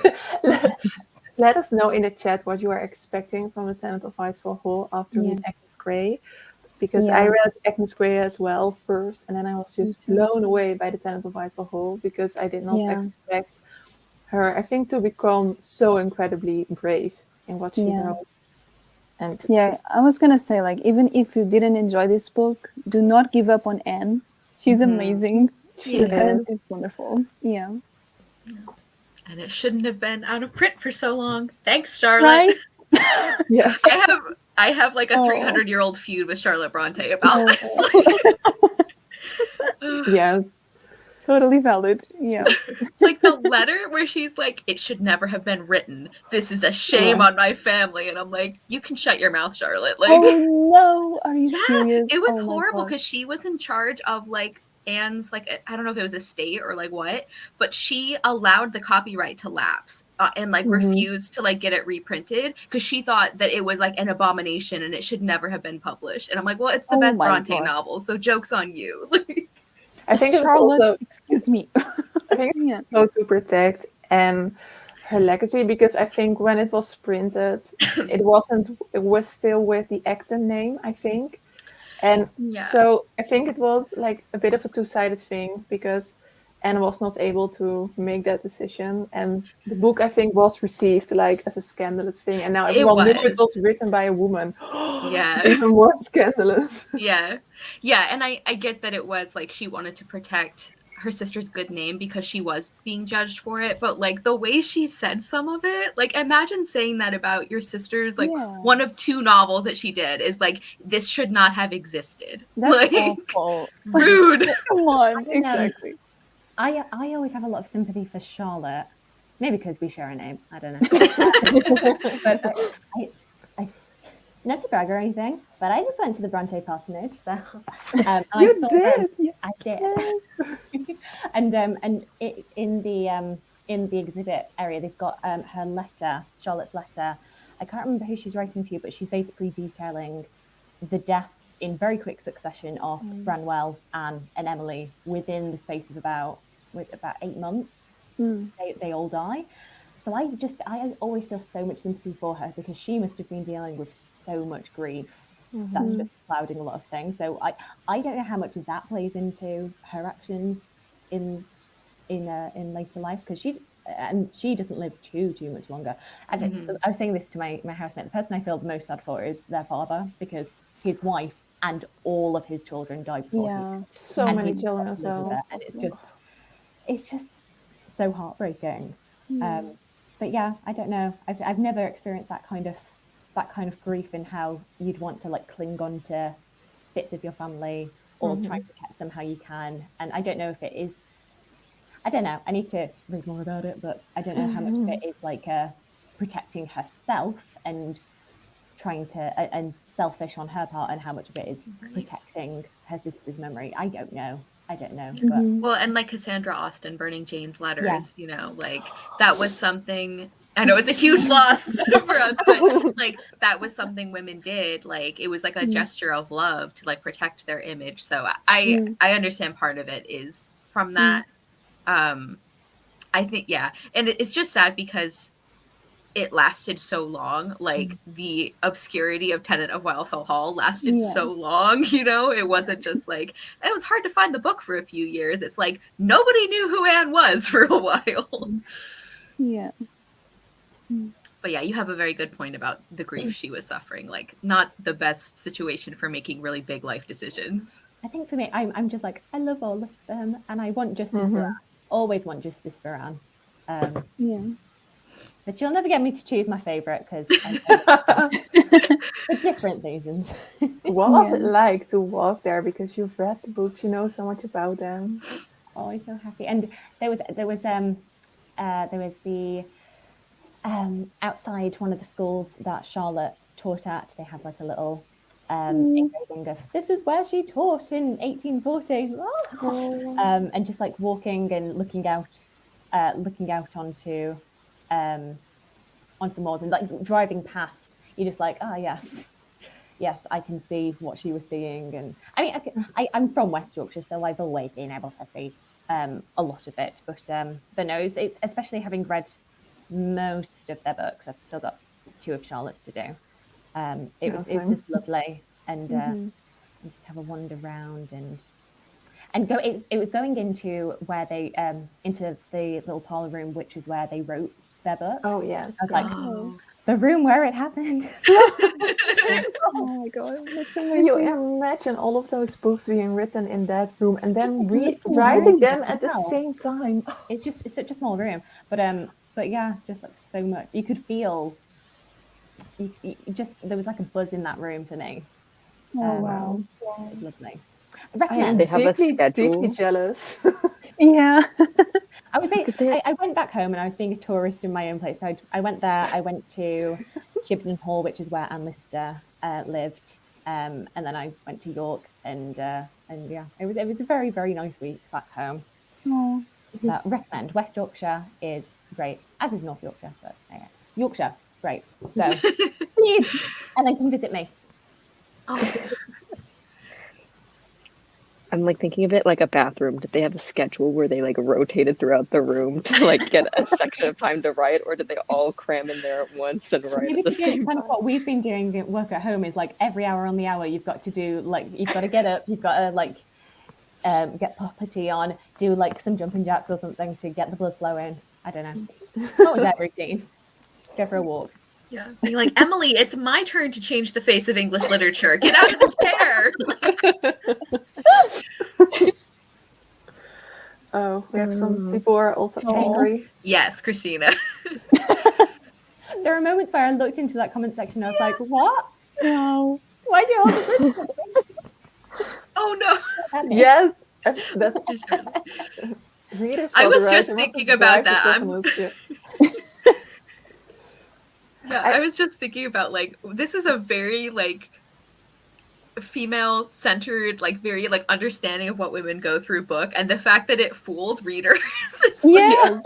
let us know in the chat what you are expecting from The Tenant of Whitefall Hall after reading Agnes Grey, because I read Agnes Grey as well first, and then I was just blown away by The Tenant of Whitefall Hall because I did not expect her, I think, to become so incredibly brave in what she wrote. And I was gonna say, like, even if you didn't enjoy this book, do not give up on Anne. She's amazing. she The Tenant is. is wonderful. Yeah. And it shouldn't have been out of print for so long. Thanks, Charlotte. Right? Yes. I have like a 300-year-old feud with Charlotte Bronte about this. Yes. Totally valid. Yeah. Like the letter where she's like, it should never have been written. This is a shame on my family. And I'm like, you can shut your mouth, Charlotte. Like, oh no, are you serious? it was Oh my horrible God. because she was in charge of like Anne's, like, I don't know if it was estate or like what, but she allowed the copyright to lapse and like refused to like get it reprinted because she thought that it was like an abomination and it should never have been published. And I'm like, well, it's the Oh best my Bronte God. novel, so joke's on you. I think it was Charlotte, also, excuse me. I think it's so to protect and her legacy, because I think when it was printed, it was still with the Acton name, I think. And so I think it was like a bit of a two-sided thing because Anne was not able to make that decision. And the book, I think, was received like as a scandalous thing. And now everyone knew it was written by a woman. Yeah. Even more scandalous. Yeah. And I get that it was like she wanted to protect her sister's good name because she was being judged for it, but like the way she said some of it, like imagine saying that about your sister's like one of 2 novels that she did is like, this should not have existed. That's like, awful. Rude. Come on, exactly. I always have a lot of sympathy for Charlotte, maybe because we share a name. I don't know. But I not to brag or anything, but I just went to the Bronte parsonage. So, you did. I did. And in the exhibit area, they've got her letter, Charlotte's letter. I can't remember who she's writing to, but she's basically detailing the deaths in very quick succession of Branwell, Anne, and Emily within the space of about 8 months. They all die. So I always feel so much sympathy for her because she must have been dealing with so much grief that's just clouding a lot of things. So I don't know how much of that plays into her actions in later life, because she doesn't live too much longer. I was saying this to my housemate. The person I feel the most sad for is their father, because his wife and all of his children died before him. So many children as well. And it's just so heartbreaking. But yeah, I don't know. I've never experienced that kind of grief in how you'd want to like cling on to bits of your family or try and protect them how you can. And I don't know if it is. I don't know. I need to read more about it, but I don't know how much of it is like protecting herself and trying to and selfish on her part, and how much of it is protecting her sister's memory. I don't know. But well, and like Cassandra Austen burning Jane's letters, you know, like that was something. I know it's a huge loss for us, but like that was something women did. Like it was like a gesture of love to like protect their image. So I understand part of it is from that. I think, and it's just sad because it lasted so long. Like the obscurity of Tenant of Wildfell Hall lasted so long, you know? It wasn't just like, it was hard to find the book for a few years. It's like, nobody knew who Anne was for a while. Yeah. But yeah, you have a very good point about the grief she was suffering. Like, not the best situation for making really big life decisions. I think for me, I'm just like, I love all of them, and I want justice for Anne. Always want justice for Anne. Yeah. But you'll never get me to choose my favourite because for different reasons. What was it like to walk there? Because you've read the books, you know so much about them. Oh, I'm so happy. And there was the outside one of the schools that Charlotte taught at. They had like a little engraving of "This is where she taught in 1840," and just like walking and looking out onto the moors and like driving past. You're just like, yes, I can see what she was seeing. And I mean, I'm from West Yorkshire, so I've always been able to see a lot of it. But no, it's especially having read most of their books. I've still got 2 of Charlotte's to do. It was just lovely, and just have a wander around and go. It was going into where they into the little parlor room, which is where they wrote their books. Oh yes, I was like, the room where it happened. Oh my god, that's amazing. You imagine all of those books being written in that room and then writing them at the same time. It's such a small room, but yeah, just like so much. You could feel. You just there was like a buzz in that room for me. Oh wow, it was lovely. I I recommend. am They have a deeply schedule. jealous. yeah. I went back home and I was being a tourist in my own place. So I went there. I went to Shibden Hall, which is where Anne Lister lived, and then I went to York, and yeah, it was a very, very nice week back home. Oh. Recommend. West Yorkshire is great, as is North Yorkshire, but Yorkshire, great. So please, and then come visit me. I'm like thinking of it like a bathroom. Did they have a schedule where they like rotated throughout the room to like get a section of time to write, or did they all cram in there at once and write Maybe at the same kind time? of what we've been doing at work at home is like every hour on the hour you've got to do you've got to get up, you've got to get property on, do like some jumping jacks or something to get the blood flowing. I don't know. What was that routine? Go for a walk. Yeah, being like, Emily, it's my turn to change the face of English literature. Get out of the chair. Oh, we have some people who are also angry. Yes, Christina. There are moments where I looked into that comment section and I was like, what? No. Why do you all this? Oh no. Yes. Readers I was the just writer must thinking have about bribed that. the governess, yeah. Yeah, I was just thinking about like this is a very like female centered, like very like understanding of what women go through book, and the fact that it fooled readers is Yeah.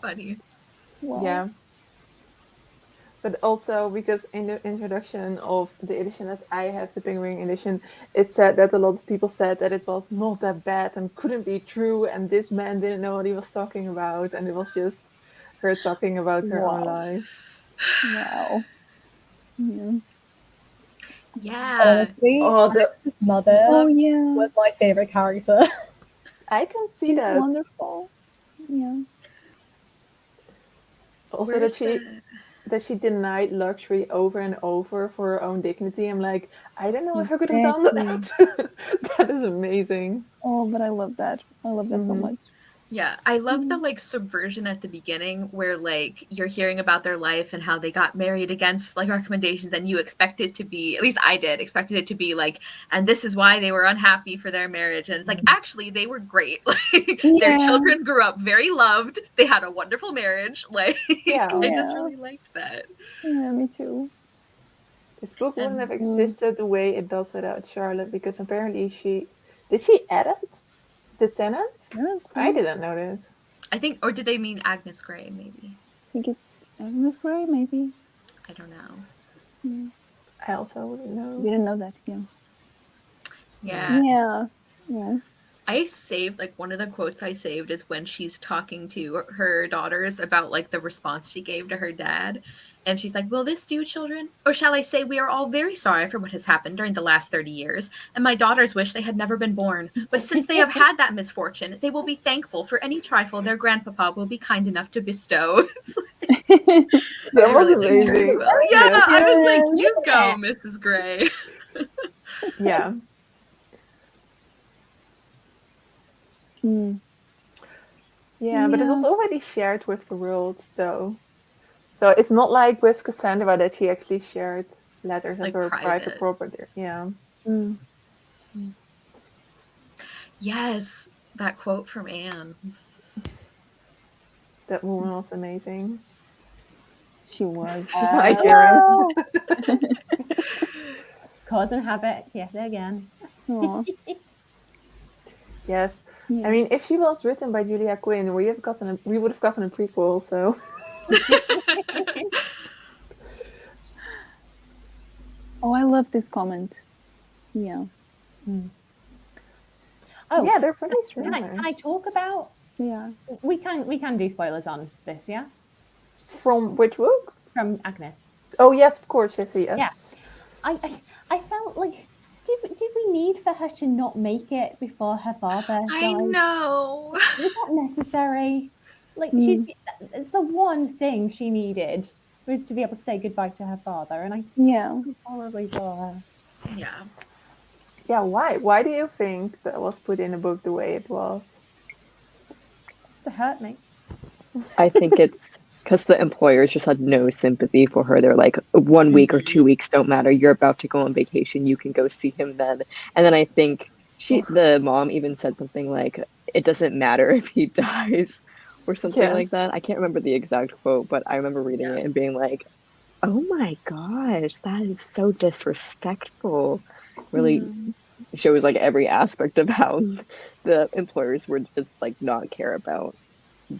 funny. Wow. Yeah. But also because in the introduction of the edition that I have, the Penguin edition, it said that a lot of people said that it was not that bad and couldn't be true, and this man didn't know what he was talking about, and it was just her talking about her own life. Wow. Yeah. Yeah. Honestly, Alex's mother yeah. was my favorite character. I can see She's that. wonderful. Yeah. Also that she denied luxury over and over for her own dignity. I'm like, I don't know if I could have done that. That is amazing. Oh, but I love that. I love that so much. Yeah, I love the like subversion at the beginning where like you're hearing about their life and how they got married against like recommendations, and you expect it to be, at least I did, expected it to be like, and this is why they were unhappy for their marriage, and it's like actually they were great. Like their children grew up very loved, they had a wonderful marriage. Like I just really liked that. Yeah, me too. This book wouldn't have existed the way it does without Charlotte, because apparently she edit the Tenant? I didn't know this. I think, or did they mean Agnes Grey, maybe? I think it's Agnes Grey, maybe. I don't know. Yeah. I also wouldn't know. We didn't know that, yeah. Yeah. Yeah. Yeah. I saved, like, one of the quotes I saved is when she's talking to her daughters about, like, the response she gave to her dad. And she's like, will this do, children? Or shall I say, we are all very sorry for what has happened during the last 30 years, and my daughters wish they had never been born. But since they have had that misfortune, they will be thankful for any trifle their grandpapa will be kind enough to bestow. That I was really liked her as amazing. well. Yeah, Yes. I was like, you go, Mrs. Gray. Yeah. Yeah, but it was already shared with the world, though. So it's not like with Cassandra that she actually shared letters Like as her private private. property. Yeah. Yes, that quote from Anne. That woman was amazing. She was. Hi, Karen. Cause and habit, yes, again. Aw. Yes. Yeah. I mean, if she was written by Julia Quinn, we would have gotten a prequel. So Oh, I love this comment. Yeah. Oh, yeah, they're pretty can similar. I talk about? Yeah. We can do spoilers on this, yeah. From which book? From Agnes. Oh yes, of course. Yes, yes. Yeah. I felt like did we need for her to not make it before her father died? I know. Was that necessary? Like it's the one thing she needed was to be able to say goodbye to her father, and I just horribly for her. Yeah. Yeah. Why? Why do you think that was put in the book the way it was? To hurt me. I think it's because the employers just had no sympathy for her. They're like, 1 week or 2 weeks don't matter. You're about to go on vacation. You can go see him then. And then I think the mom even said something like, it doesn't matter if he dies or something like that. I can't remember the exact quote, but I remember reading it and being like, oh my gosh, that is so disrespectful. Really shows like every aspect of how the employers would just like not care about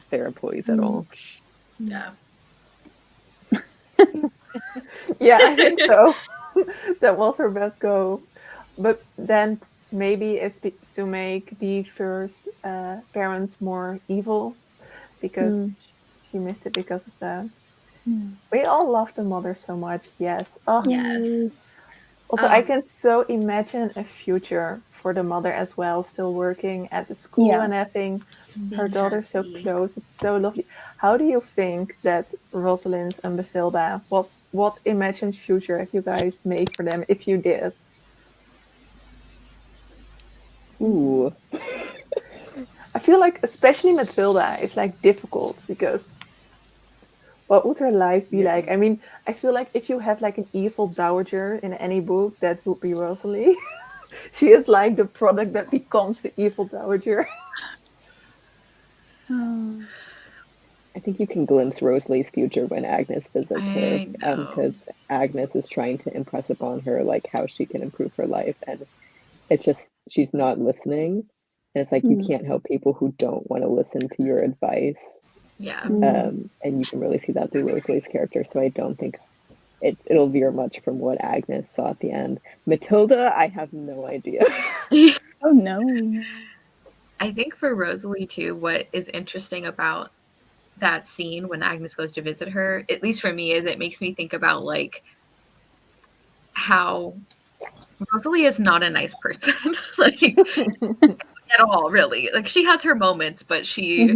their employees at all. Yeah. Yeah, I think so. That was her best go. But then maybe it's to make the first parents more evil because she missed it because of that. We all love the mother so much. Yes. Oh, Yes. Also, I can so imagine a future for the mother as well, still working at the school and having her daughter so close. It's so lovely. How do you think that Rosalind and Bathilda, what imagined future have you guys made for them if you did? Ooh. I feel like especially Matilda is like difficult because what would her life be like? I mean, I feel like if you have like an evil dowager in any book, that would be Rosalie. She is like the product that becomes the evil dowager. I think you can glimpse Rosalie's future when Agnes visits her, because Agnes is trying to impress upon her like how she can improve her life, and it's just she's not listening, and it's like you can't help people who don't want to listen to your advice. Yeah. And you can really see that through Rosalie's character. So I don't think it'll veer much from what Agnes saw at the end. Matilda, I have no idea. Oh no. I think for Rosalie too, what is interesting about that scene when Agnes goes to visit her, at least for me, is it makes me think about like how Rosalie is not a nice person, like at all, really. Like she has her moments, but she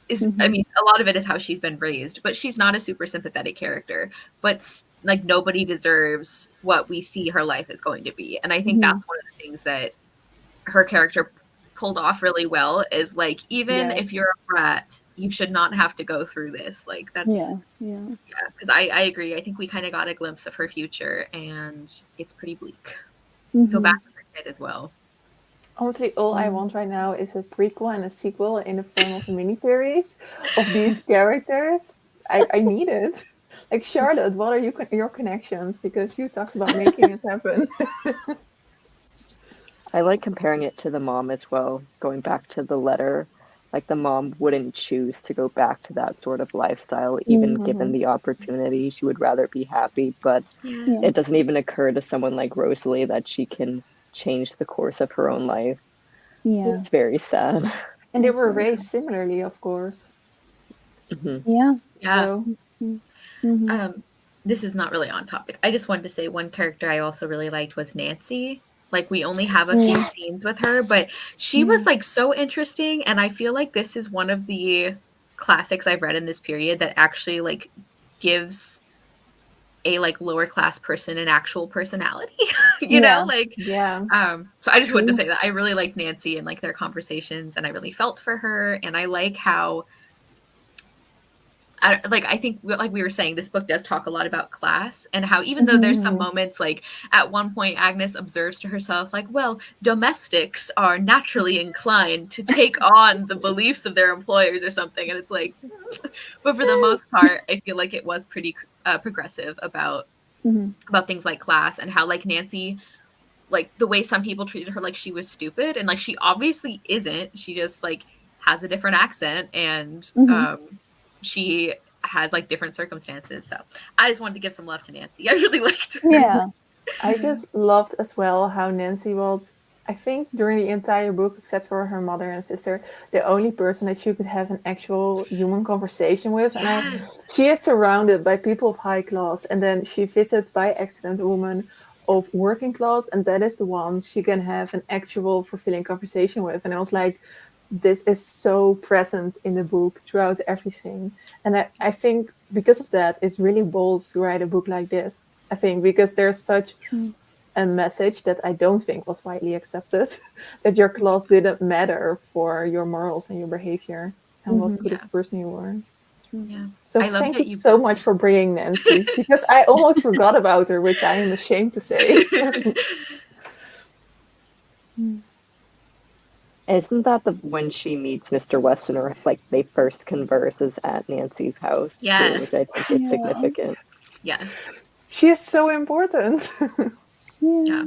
is. I mean, a lot of it is how she's been raised, but she's not a super sympathetic character. But like nobody deserves what we see her life is going to be, and I think that's one of the things that her character pulled off really well. Is like even if you're a brat, you should not have to go through this. Like that's because I agree. I think we kind of got a glimpse of her future, and it's pretty bleak. Go back to her kid as well. Honestly, all I want right now is a prequel and a sequel in the form of a miniseries of these characters. I need it. Like Charlotte, what are your connections? Because you talked about making it happen. I like comparing it to the mom as well, going back to the letter. Like the mom wouldn't choose to go back to that sort of lifestyle, even given the opportunity. She would rather be happy, but it doesn't even occur to someone like Rosalie that she can change the course of her own life. Yeah. It's very sad. And they were raised similarly, of course. Yeah. So, This is not really on topic. I just wanted to say one character I also really liked was Nancy. Like, we only have a few scenes with her, but she was like so interesting, and I feel like this is one of the classics I've read in this period that actually like gives a like lower class person an actual personality. you know, like yeah. so I just wanted to say that I really like Nancy and like their conversations, and I really felt for her, and I like how I think, like we were saying, this book does talk a lot about class, and how even though there's some moments, like at one point Agnes observes to herself, like, well, domestics are naturally inclined to take on the beliefs of their employers or something, and it's like, but for the most part, I feel like it was pretty progressive about things like class, and how like Nancy, like the way some people treated her like she was stupid, and like she obviously isn't. She just like has a different accent, and she has like different circumstances. So I just wanted to give some love to Nancy. I really liked her. Yeah. I just loved as well how Nancy was, I think during the entire book, except for her mother and sister, the only person that she could have an actual human conversation with. And she is surrounded by people of high class, and then she visits by accident a woman of working class, and that is the one she can have an actual fulfilling conversation with. And I was like, this is so present in the book throughout everything. And I think because of that, it's really bold to write a book like this. I think because there's such a message that I don't think was widely accepted, that your class didn't matter for your morals and your behavior and what good of a person you were. Yeah. So thank you so much for bringing Nancy, because I almost forgot about her, which I am ashamed to say. Isn't that when she meets Mr. Weston, or like they first converse is at Nancy's house? Yes. Too, which I think is significant. Yes. She is so important. Yeah.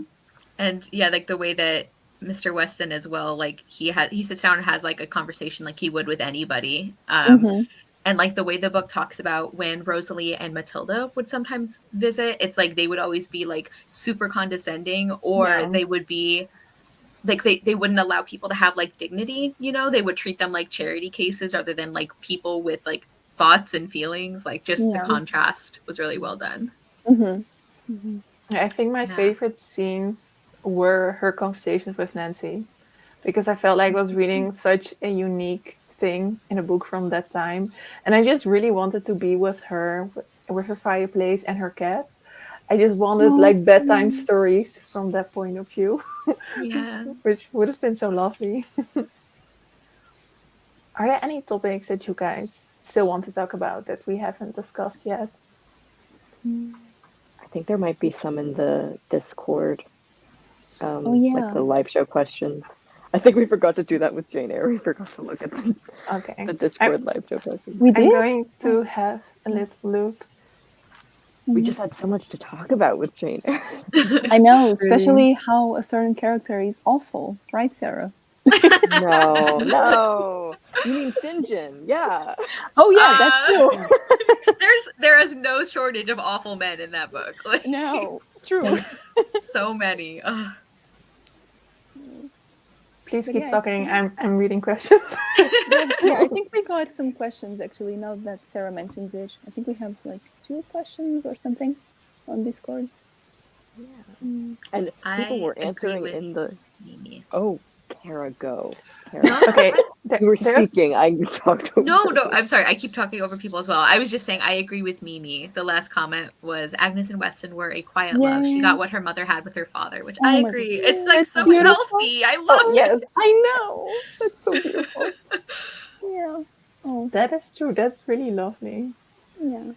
And yeah, like the way that Mr. Weston as well, like he sits down and has like a conversation like he would with anybody. And like the way the book talks about when Rosalie and Matilda would sometimes visit, it's like they would always be like super condescending, or they would be like they wouldn't allow people to have like dignity, you know. They would treat them like charity cases rather than like people with like thoughts and feelings. Like just the contrast was really well done. I think my favorite scenes were her conversations with Nancy, because I felt like I was reading such a unique thing in a book from that time, and I just really wanted to be with her, with her fireplace and her cat. I just wanted like bedtime stories from that point of view. Yeah. Which would have been so lovely. Are there any topics that you guys still want to talk about that we haven't discussed yet? I think there might be some in the Discord, like the live show questions. I think we forgot to do that with Jane Eyre. We forgot to look at the Discord live show questions. I'm going to have a little look. We just had so much to talk about with Jane Eyre. I know, especially how a certain character is awful, right, Sarah? No. You mean St. John? Yeah. Oh yeah, that's true. There is no shortage of awful men in that book. Like, No, true. so many. Ugh. Please keep talking. I'm reading questions. I think we got some questions actually. Now that Sarah mentions it, I think we have like 2 questions or something on Discord. And people were answering in the. Mimi. Oh, Kara, go. Kara. No, Okay, You were speaking. I talked over. No, I'm sorry. I keep talking over people as well. I was just saying I agree with Mimi. The last comment was Agnes and Weston were a quiet love. She got what her mother had with her father, which I agree. It's like so healthy. I love it. Yes, I know. That's so beautiful. Yeah. Oh, That is true. That's really lovely. yeah.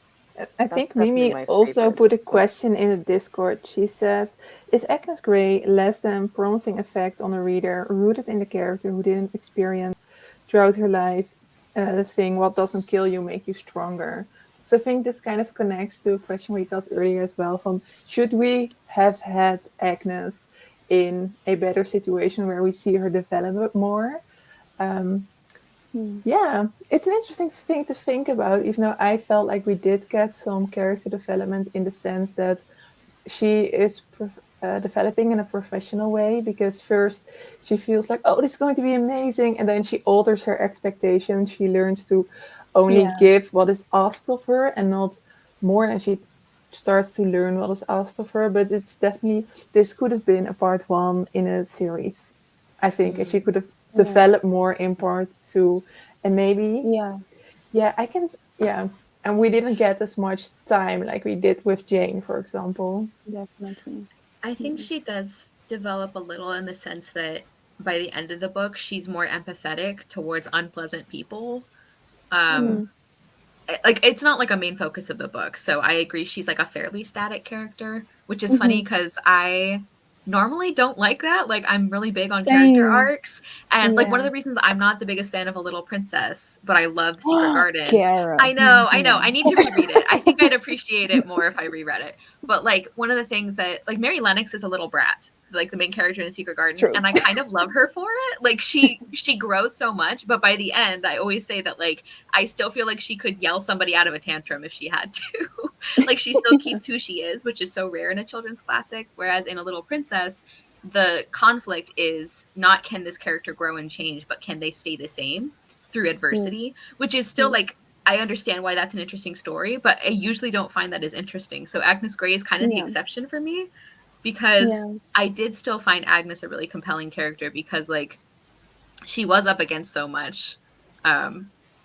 I think definitely Mimi my also favorite put a question in the Discord. She said, is Agnes Grey less than promising effect on the reader, rooted in the character who didn't experience throughout her life the thing, what doesn't kill you make you stronger? So I think this kind of connects to a question we got earlier as well, from should we have had Agnes in a better situation where we see her develop more? Yeah, it's an interesting thing to think about, even though I felt like we did get some character development in the sense that she is developing in a professional way, because first she feels like, oh, this is going to be amazing, and then she alters her expectations. She learns to only give what is asked of her and not more, and she starts to learn what is asked of her. But it's definitely, this could have been a part 1 in a series, I think, and she could have developed more in part 2, and maybe and we didn't get as much time like we did with Jane, for example. Definitely. I think she does develop a little in the sense that by the end of the book, she's more empathetic towards unpleasant people. Like, it's not like a main focus of the book, so I agree she's like a fairly static character, which is funny because I normally don't like that. Like, I'm really big on character arcs, and like one of the reasons I'm not the biggest fan of A Little Princess, but I love The Secret Garden. Kara. I know. I need to reread it. I think I'd appreciate it more if I reread it. But like, one of the things that, like, Mary Lennox is a little brat, like the main character in The Secret Garden, and I kind of love her for it. Like, she grows so much, but by the end, I always say that, like, I still feel like she could yell somebody out of a tantrum if she had to. Like, she still keeps who she is, which is so rare in a children's classic, whereas in A Little Princess, the conflict is not can this character grow and change, but can they stay the same through adversity, which is still like, I understand why that's an interesting story, but I usually don't find that as interesting. So Agnes Grey is kind of the exception for me, because I did still find Agnes a really compelling character, because like she was up against so much.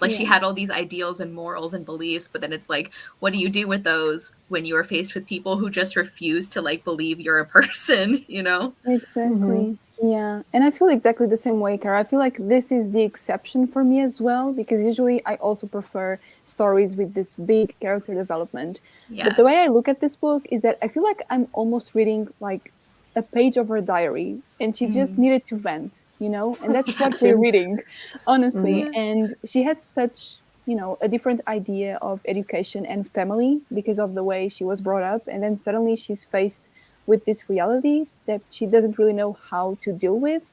Like she had all these ideals and morals and beliefs, but then it's like, what do you do with those when you are faced with people who just refuse to like believe you're a person, you know? Exactly. Yeah. And I feel exactly the same way, Cara. I feel like this is the exception for me as well, because usually I also prefer stories with this big character development. Yeah. But the way I look at this book is that I feel like I'm almost reading like a page of her diary, and she just needed to vent, you know, and that's what we're reading, honestly. And she had such, you know, a different idea of education and family because of the way she was brought up, and then suddenly she's faced with this reality that she doesn't really know how to deal with,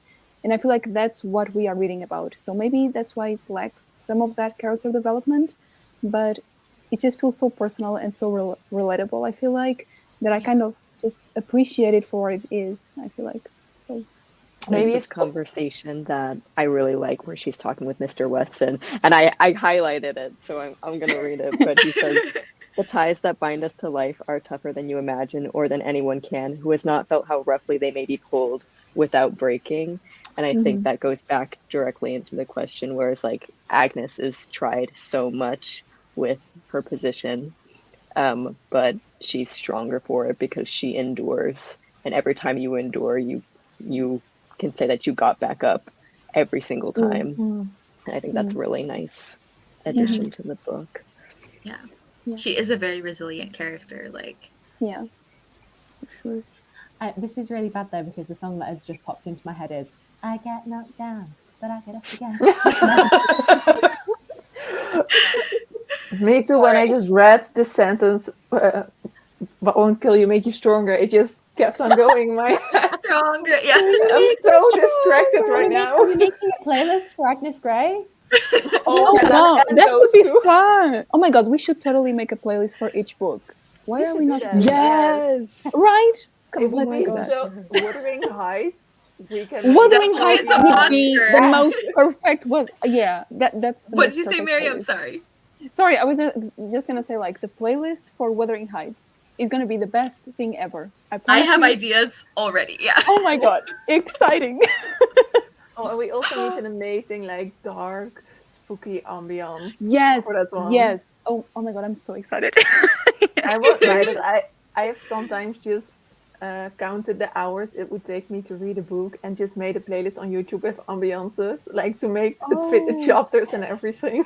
and I feel like that's what we are reading about. So maybe that's why it lacks some of that character development, but it just feels so personal and so relatable, I feel like, that I kind of just appreciate it for what it is, I feel like. So maybe it's conversation that I really like where she's talking with Mr. Weston, and I highlighted it, so I'm going to read it. But he says, the ties that bind us to life are tougher than you imagine or than anyone can who has not felt how roughly they may be pulled without breaking. And I think that goes back directly into the question where it's like Agnes is tried so much with her position, but she's stronger for it because she endures. And every time you endure, you can say that you got back up every single time. And I think that's a really nice addition to the book. Yeah. She is a very resilient character. Like, yeah, for sure. This is really bad though, because the song that has just popped into my head is "I get knocked down, but I get up again." Me too. When I just read the sentence, "What won't kill you make you stronger," it just kept on going. My stronger, yeah. I'm so distracted right now. Are we making a playlist for Agnes Grey? Oh no, that would be fun. Oh my god, we should totally make a playlist for each book. Why are we not? Yes, right. It would be so Wuthering Heights. Wuthering Heights would be the most perfect one. Yeah, that's. What did you say, Mary? I'm sorry. Sorry, I was just gonna say, like, the playlist for Wuthering Heights is gonna be the best thing ever. I have ideas already. Yeah. Oh my god, exciting! Oh, and we also need an amazing, like, dark, spooky ambience. Yes, for that one. yes. Oh my god, I'm so excited. I won't write it. I have sometimes just counted the hours it would take me to read a book and just made a playlist on YouTube with ambiances, like to make it fit the chapters and everything.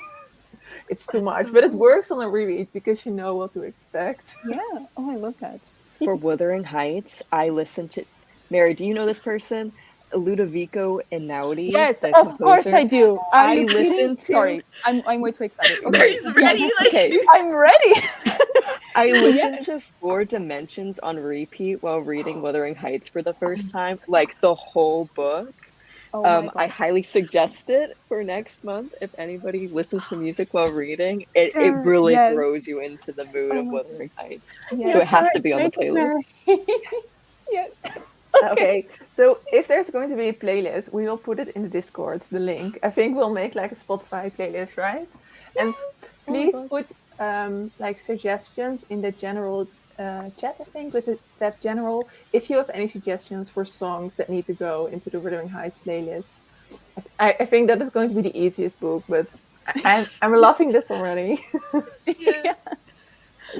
It's too much, but it works on a reread because you know what to expect. Yeah. Oh, I love that. For Wuthering Heights, I listened to... Mary, do you know this person? Ludovico Einaudi. Yes, of course I do. I listened to... Sorry, I'm way too excited. Okay. He's ready. Okay, I'm ready. I listened to 4 Dimensions on repeat while reading Wuthering Heights for the first time, like the whole book. I highly suggest it for next month. If anybody listens to music while reading, it really throws you into the mood of Wuthering Heights. Yes. So it has to be on the playlist. Yes. Okay, so if there's going to be a playlist, we will put it in the Discord, the link. I think we'll make like a Spotify playlist, right? And please put like suggestions in the general chat, I think, with the tab general, if you have any suggestions for songs that need to go into the Wuthering Heights playlist. I think that is going to be the easiest book, but I'm loving this already. Yeah.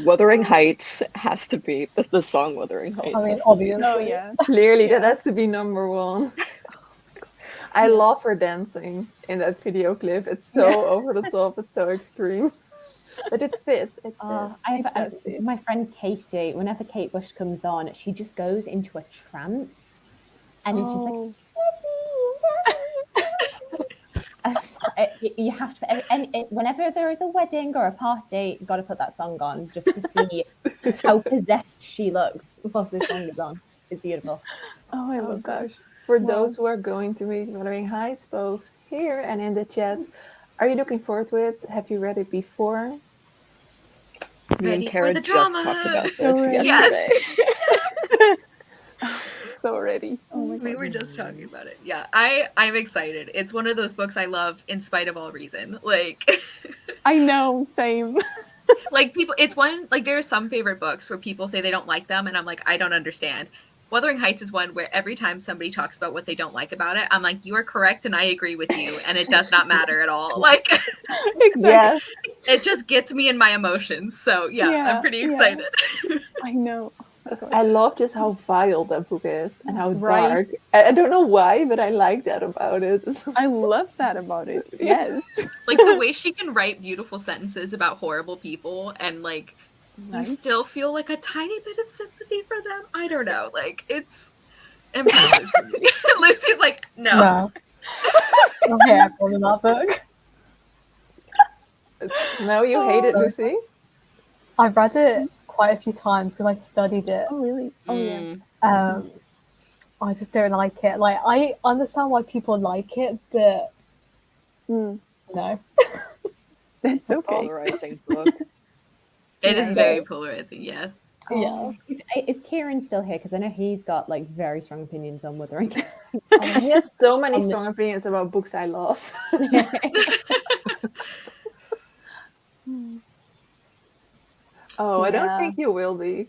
Wuthering Heights has to be the song Wuthering Heights. I mean, has to be. obviously. Oh yeah. Clearly, that has to be number one. I love her dancing in that video clip. It's so over the top. It's so extreme. But it fits. It fits. My friend Katie, whenever Kate Bush comes on, she just goes into a trance. And it's just like... you have to, whenever there is a wedding or a party, you've got to put that song on just to see how possessed she looks whilst this song is on. It's beautiful. Oh, I love that. For those who are going to read Wuthering Heights, both here and in the chat, are you looking forward to it? Have you read it before? Me and Kara just drama. talked about this ready. yesterday. So ready. Oh my God. We were just talking about it. Yeah, I'm excited. It's one of those books I love in spite of all reason. Like, I know, same. like people, it's one, like there are some favorite books where people say they don't like them, and I'm like, I don't understand. Wuthering Heights is one where every time somebody talks about what they don't like about it, I'm like, you are correct and I agree with you, and it does not matter at all. Like, Exactly. it just gets me in my emotions. So yeah, I'm pretty excited. I know. I love just how vile that book is and how Right. dark. I don't know why, but I like that about it. I love that about it. Yes. Like the way she can write beautiful sentences about horrible people and like you still feel like a tiny bit of sympathy for them. I don't know. Like it's impressive for me. Lucy's like, no. Okay, I've got another book. No, you hate it, Lucy? I've read it quite a few times because I studied it. Oh, really? Oh, yeah. I just don't like it. Like, I understand why people like it, but no. That's okay. Polarizing book. It is very polarizing, yes. Yeah. Is Kieran still here? Because I know he's got like very strong opinions on Wuthering. He has so many strong opinions about books I love. I don't think you will be.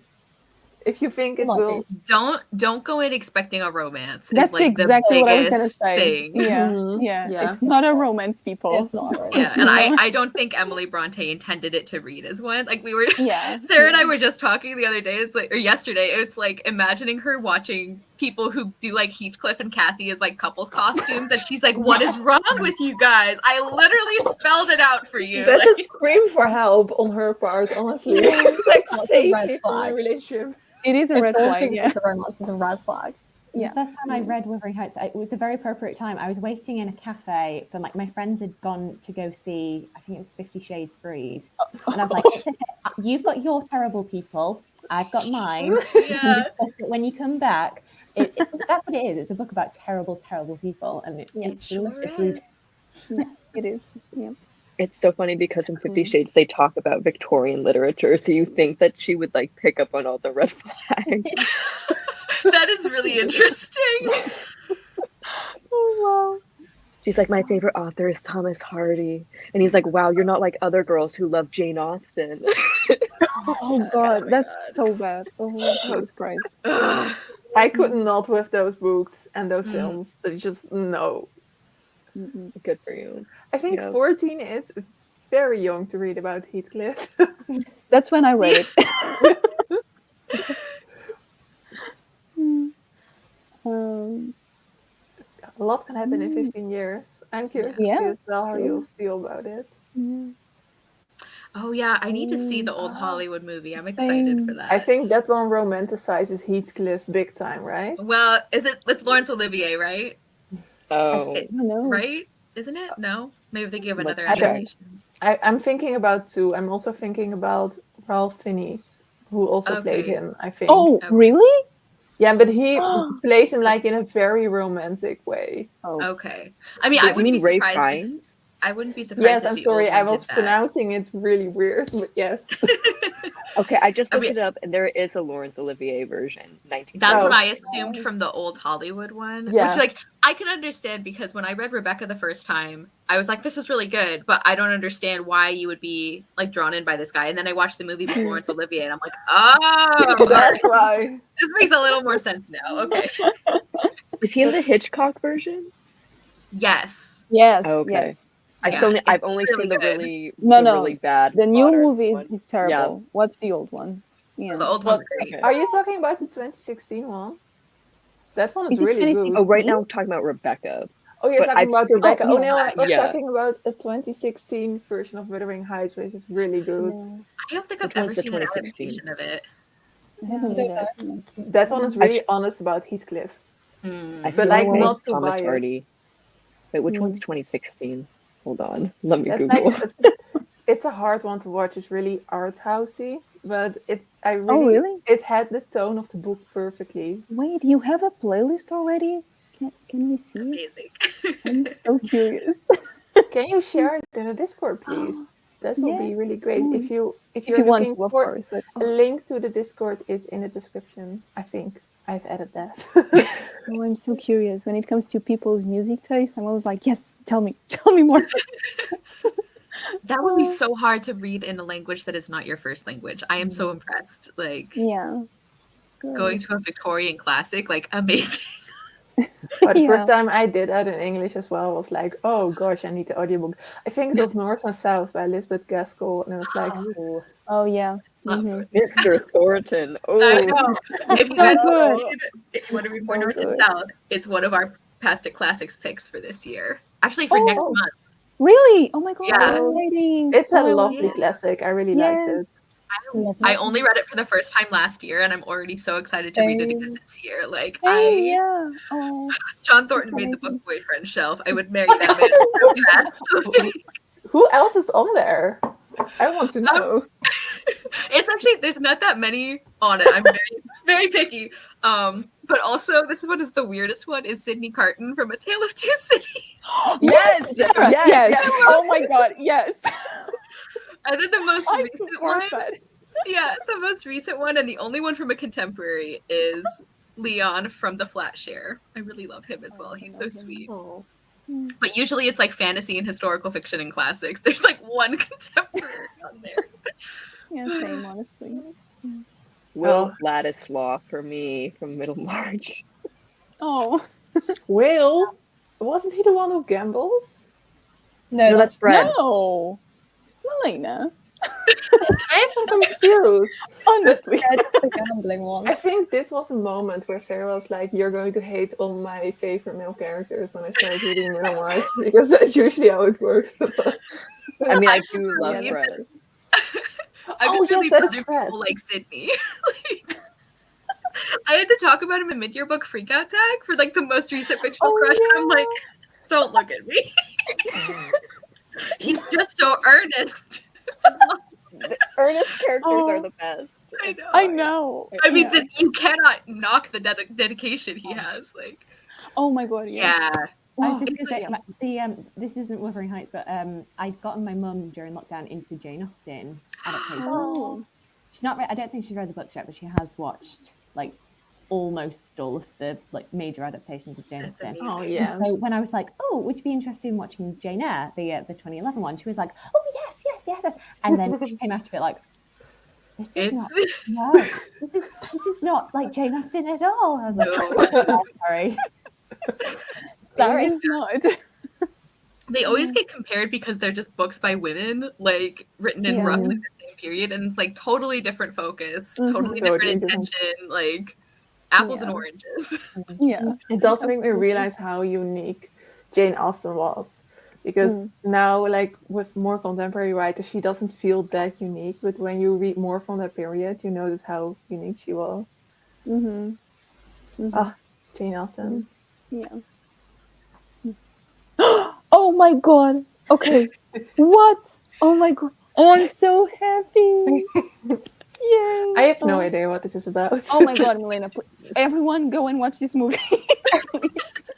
If you think it will, don't go in expecting a romance. That's like exactly the what I was biggest gonna say. thing. Yeah. It's not a romance, people. It's not. Yeah, and I don't think Emily Bronte intended it to read as one. Like we were, Sarah and I were just talking the other day. It's like, or yesterday. It's like imagining her watching people who do like Heathcliff and Kathy as like couples costumes, and she's like, "What is wrong with you guys? I literally spelled it out for you." That's like, a scream for help on her part. Honestly, it's like save me from my relationship. It is a red flag. It's a romance. It's a red flag. The first time I read Wuthering Heights, it was a very appropriate time. I was waiting in a cafe for like my friends had gone to go see, I think it was 50 Shades Freed. And I was like, it's okay. You've got your terrible people. I've got mine. You can discuss it when you come back. That's what it is. It's a book about terrible, terrible people. And it's sure it is. Yeah. It's so funny because in 50 Shades they talk about Victorian literature, so you think that she would like pick up on all the red flags. that is really interesting. Oh, wow. She's like, my favorite author is Thomas Hardy. And he's like, wow, you're not like other girls who love Jane Austen. Oh, God. That's so bad. Oh, Jesus Christ. I could not with those books and those films. They just, no. Good for you. I think 14 is very young to read about Heathcliff. That's when I read it. A lot can happen in 15 years. I'm curious to see as well how you feel about it. Oh yeah, I need to see the old Hollywood movie. I'm excited for that. I think that one romanticizes Heathcliff big time, right? Well, it's Laurence Olivier, right? Oh. Right? Isn't it? No? Maybe they give another adaptation. I'm thinking about two. I'm also thinking about Ralph Fiennes, who also played him, I think. Oh, really? Yeah, but he plays him like in a very romantic way. Oh. Okay. I mean, I wouldn't be Ray surprised. I wouldn't be surprised. Yes, I'm sorry. I was pronouncing it really weird, but yes. Okay, I just looked it up, and there is a Laurence Olivier version. 19. That's what Oh. I assumed from the old Hollywood one. Yeah. Which, like, I can understand because when I read Rebecca the first time, I was like, this is really good, but I don't understand why you would be, like, drawn in by this guy. And then I watched the movie with Laurence Olivier, and I'm like, oh, That's why. this makes a little more sense now. Okay. Is he in the Hitchcock version? Yes. Yes, Okay. yes. I've only really seen the good. really No, really bad. The new modern movie one. is terrible. Watch the old one. Yeah. The old one's great. Okay. Are you talking about the 2016 one? That one is Is it really 2016? good. Oh, right now I'm talking about Rebecca. Oh, you're But talking about Rebecca. oh, Oh, no, I was yeah. talking about a 2016 version of Wuthering Heights, which is really good. I don't think I've Which one's ever the seen an 2016? adaptation of it. I haven't either. That one is really honest about Heathcliff. I've But, seen like, the one not with too Thomas biased. Hardy. Wait, which one's 2016? Hold on, let me That's Google. like it's a hard one to watch. It's really art housey, but really? it had the tone of the book perfectly. Wait, you have a playlist already? Can we see it? Amazing. I'm so curious. Can you share it in a Discord, please? That would be really great. Mm. If you're If you want looking to, of for course. But a link to the Discord is in the description. I think I've added that. oh, I'm so curious. When it comes to people's music taste, I'm always like, yes, tell me more. That would be so hard to read in a language that is not your first language. I am so impressed. Like, Yeah. Good. going to a Victorian classic, like, amazing. But the Yeah. first time I did that in English as well was like, oh gosh, I need the audiobook. I think it was North and South by Elizabeth Gaskell, and it was like, Oh yeah. Love Mhm. Mr. Thornton. I Oh, know. If you so guys good. if you want to read more So North and good. South, it's one of our Plastic Classics picks for this year. Actually, for next Oh. month. Really? Oh my god, Yeah. that's exciting. it's a Oh, I want lovely Yeah. classic. I really liked Yes. it. I only read it for the first time last year, and I'm already so excited to read it again this year. Like, Hey, yeah. Oh, John Thornton That's made the amazing. book boyfriend shelf. I would marry that man so fast. Who else is on there? I want to know. It's actually, there's not that many on it. I'm very picky. But also, this one is the weirdest one, is Sydney Carton from A Tale of Two Cities. yes, Sarah, yes. Oh my god, yes. And then the most I recent support one, that. yeah, the most recent one, and the only one from a contemporary is Leon from The Flat Share. I really love him as well. He's so sweet. Oh. But usually it's like fantasy and historical fiction and classics. There's like one contemporary on there. Yeah, same, honestly. Will Ladislaw for me from Middlemarch. Oh. Will, wasn't he the one who gambles? No, that's Fred. No. Melina. I am so confused. Honestly. That's the gambling one. I think this was a moment where Sarah was like, you're going to hate all my favorite male characters when I started reading Middlemarch, because that's usually how it works. I mean, I do love Yeah. Fred. I'm Oh, just really yes, that is other Fred. people like Sydney. Like, I had to talk about him in mid-year book freakout tag for like the most recent fictional crush. And I'm like, don't look at me. He's just so earnest. The earnest characters are the best. I know. I know. I mean, Yeah. you cannot knock the dedication he has. Like, Oh my god, yes. yeah. I was just It's gonna say, this isn't Wuthering Heights, but I'd gotten my mum during lockdown into Jane Austen adaptation. Oh. She's not. I don't think she's read the books yet, but she has watched like almost all of the like major adaptations of Jane Austen. Oh, yeah. So when I was like, "Oh, would you be interested in watching Jane Eyre, the 2011 one?" She was like, "Oh yes." And then she came out of it like, "This is not. No, this is not like Jane Austen at all." I was like, No. "Oh, sorry." Sorry, it's not. They always get compared because they're just books by women, like written in Yeah. roughly the same period, and it's like totally different focus, Mhm. totally Totally different different. intention, like apples and Yeah. oranges. Yeah. It does make me Absolutely. realize how unique Jane Austen was. Because now, like, with more contemporary writers, she doesn't feel that unique. But when you read more from that period, you notice how unique she was. Mm-hmm. Ah, Jane Austen. Yeah. Oh my god. Okay. What? Oh my god. Oh, I'm so happy. Yay. I have no idea what this is about. Oh my god, Melina. Everyone go and watch this movie.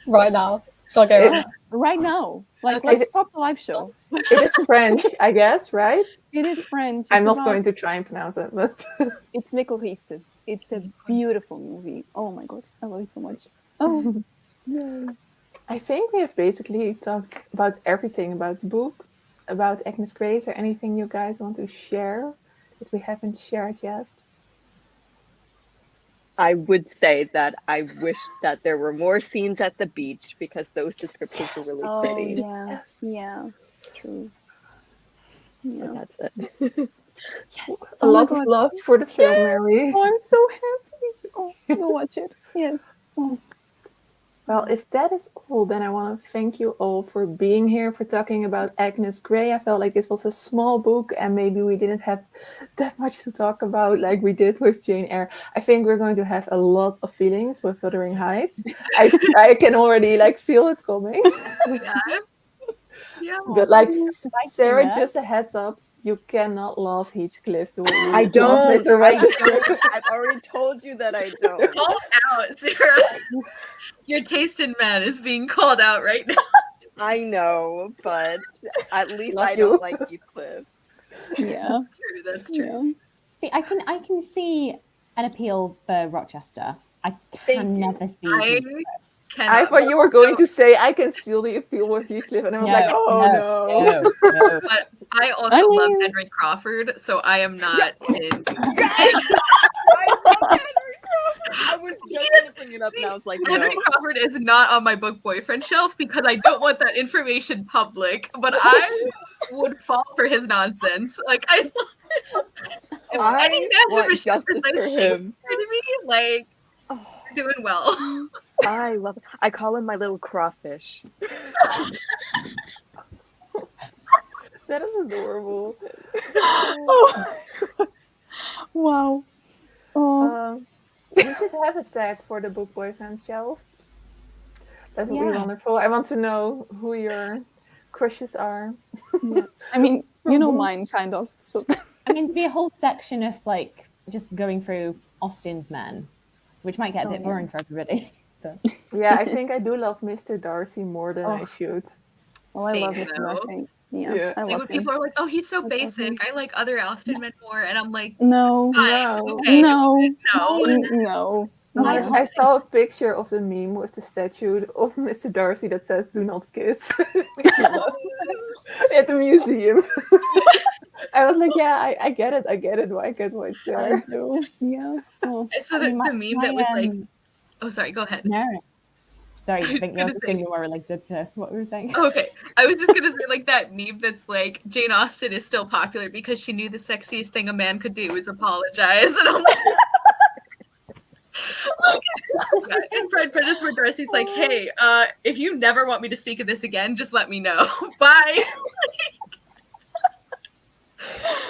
Right now. Shall I go right now? right now. Like, Okay. let's stop the live show. It is French, I guess, right? It is French. I'm It's not about- going to try and pronounce it, but It's Licorice. It's a beautiful movie. Oh my god, I love it so much. Oh, yay. I think we have basically talked about everything about the book, about Agnes Grey. Is there anything you guys want to share that we haven't shared yet? I would say that I wish that there were more scenes at the beach because those descriptions were really Oh pretty. yeah, yeah, true. But Yeah. that's it. Yes. A lot of love for the film, Mary. Oh, I'm so happy. Oh, go watch it. Yes. Oh. Well, if that is all, then I want to thank you all for being here, for talking about Agnes Grey. I felt like this was a small book and maybe we didn't have that much to talk about like we did with Jane Eyre. I think we're going to have a lot of feelings with Wuthering Heights. I can already like feel it coming. Yeah. But like Sarah, that. just a heads up, you cannot love Heathcliff the way you I love don't. Mr. I Rochester. don't. I've already told you that I don't. Call out, Sarah. Your taste in men is being called out right now. I know, but at least Love I don't you. like Heathcliff. Yeah. True, that's true. Yeah. See, I can see an appeal for Rochester. I Thank can you. never see. I Heathcliff. cannot. I thought you were going to say I can seal the appeal with Heathcliff, and I was like, oh no. no. But I also I love mean- Henry Crawford, so I am not in. Yes! I love Henry Crawford. I was just going to bring it up, and I was like, no. Henry Crawford is not on my book boyfriend shelf because I don't want that information public, but I would fall for his nonsense. Like, I I any man who want ever justice says for Shakespeare him. to me, like, you're doing well. I love it. I call him my little crawfish. That is adorable. Oh. Wow. Oh. We should have a tag for the book boyfriend shelf. That would be Yeah. wonderful. I want to know who your crushes are. Yeah. I mean, you know mine, kind of. So. I mean, there'd be a whole section of like just going through Austen's men, which might get a bit yeah. boring for everybody. But Yeah, I think I do love Mr. Darcy more than I Oh. should. Oh, I love Same, Mr. though. Darcy. Yeah, Yeah. I Like, love when him. people are like, "Oh, he's so love basic. him. I like other Austen men more," and I'm like, No. "Fine, No. okay, No. no." No. My No. I saw a picture of the meme with the statue of Mr. Darcy that says "Do not kiss" at the museum. I was like, yeah, I get it. I get it. Why it's I there? do. Yeah. Oh. I saw I mean, the meme that was like, "Oh, sorry, go ahead." no. Sorry, I I was think gonna yours is say- going to be more related to what we were saying. Oh, okay, I was just gonna say like that meme that's like Jane Austen is still popular because she knew the sexiest thing a man could do is apologize, and I'm like. Yeah, in Pride and Prejudice, where Darcy's like, "Hey, if you never want me to speak of this again, just let me know. Bye."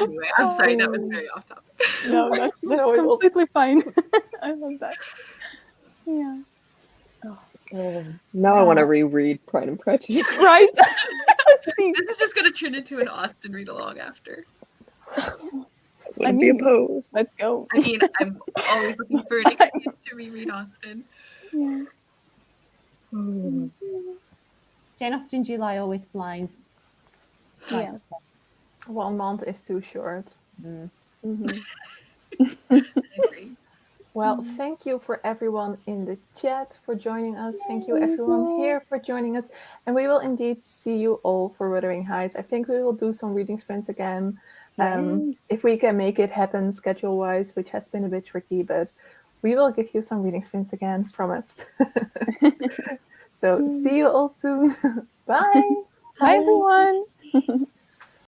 Anyway, I'm sorry, that was very off topic. No, that's No, it wasn't. completely fine. I love that. Yeah. Now I want to reread Pride and Prejudice. Right. This is just gonna turn into an Austen read along after. Wouldn't be mean- opposed. Let's go. I mean, I'm always looking for an excuse to reread Austen. Yeah. Jane Austen July always flies. Yeah. 1 month is too short. Mm. I agree. Well, thank you for everyone in the chat for joining us. Thank you everyone here for joining us. And we will indeed see you all for Wuthering Heights. I think we will do some reading sprints again. If we can make it happen schedule-wise, which has been a bit tricky, but we will give you some reading sprints again, promised. So see you all soon. Bye. Bye, everyone.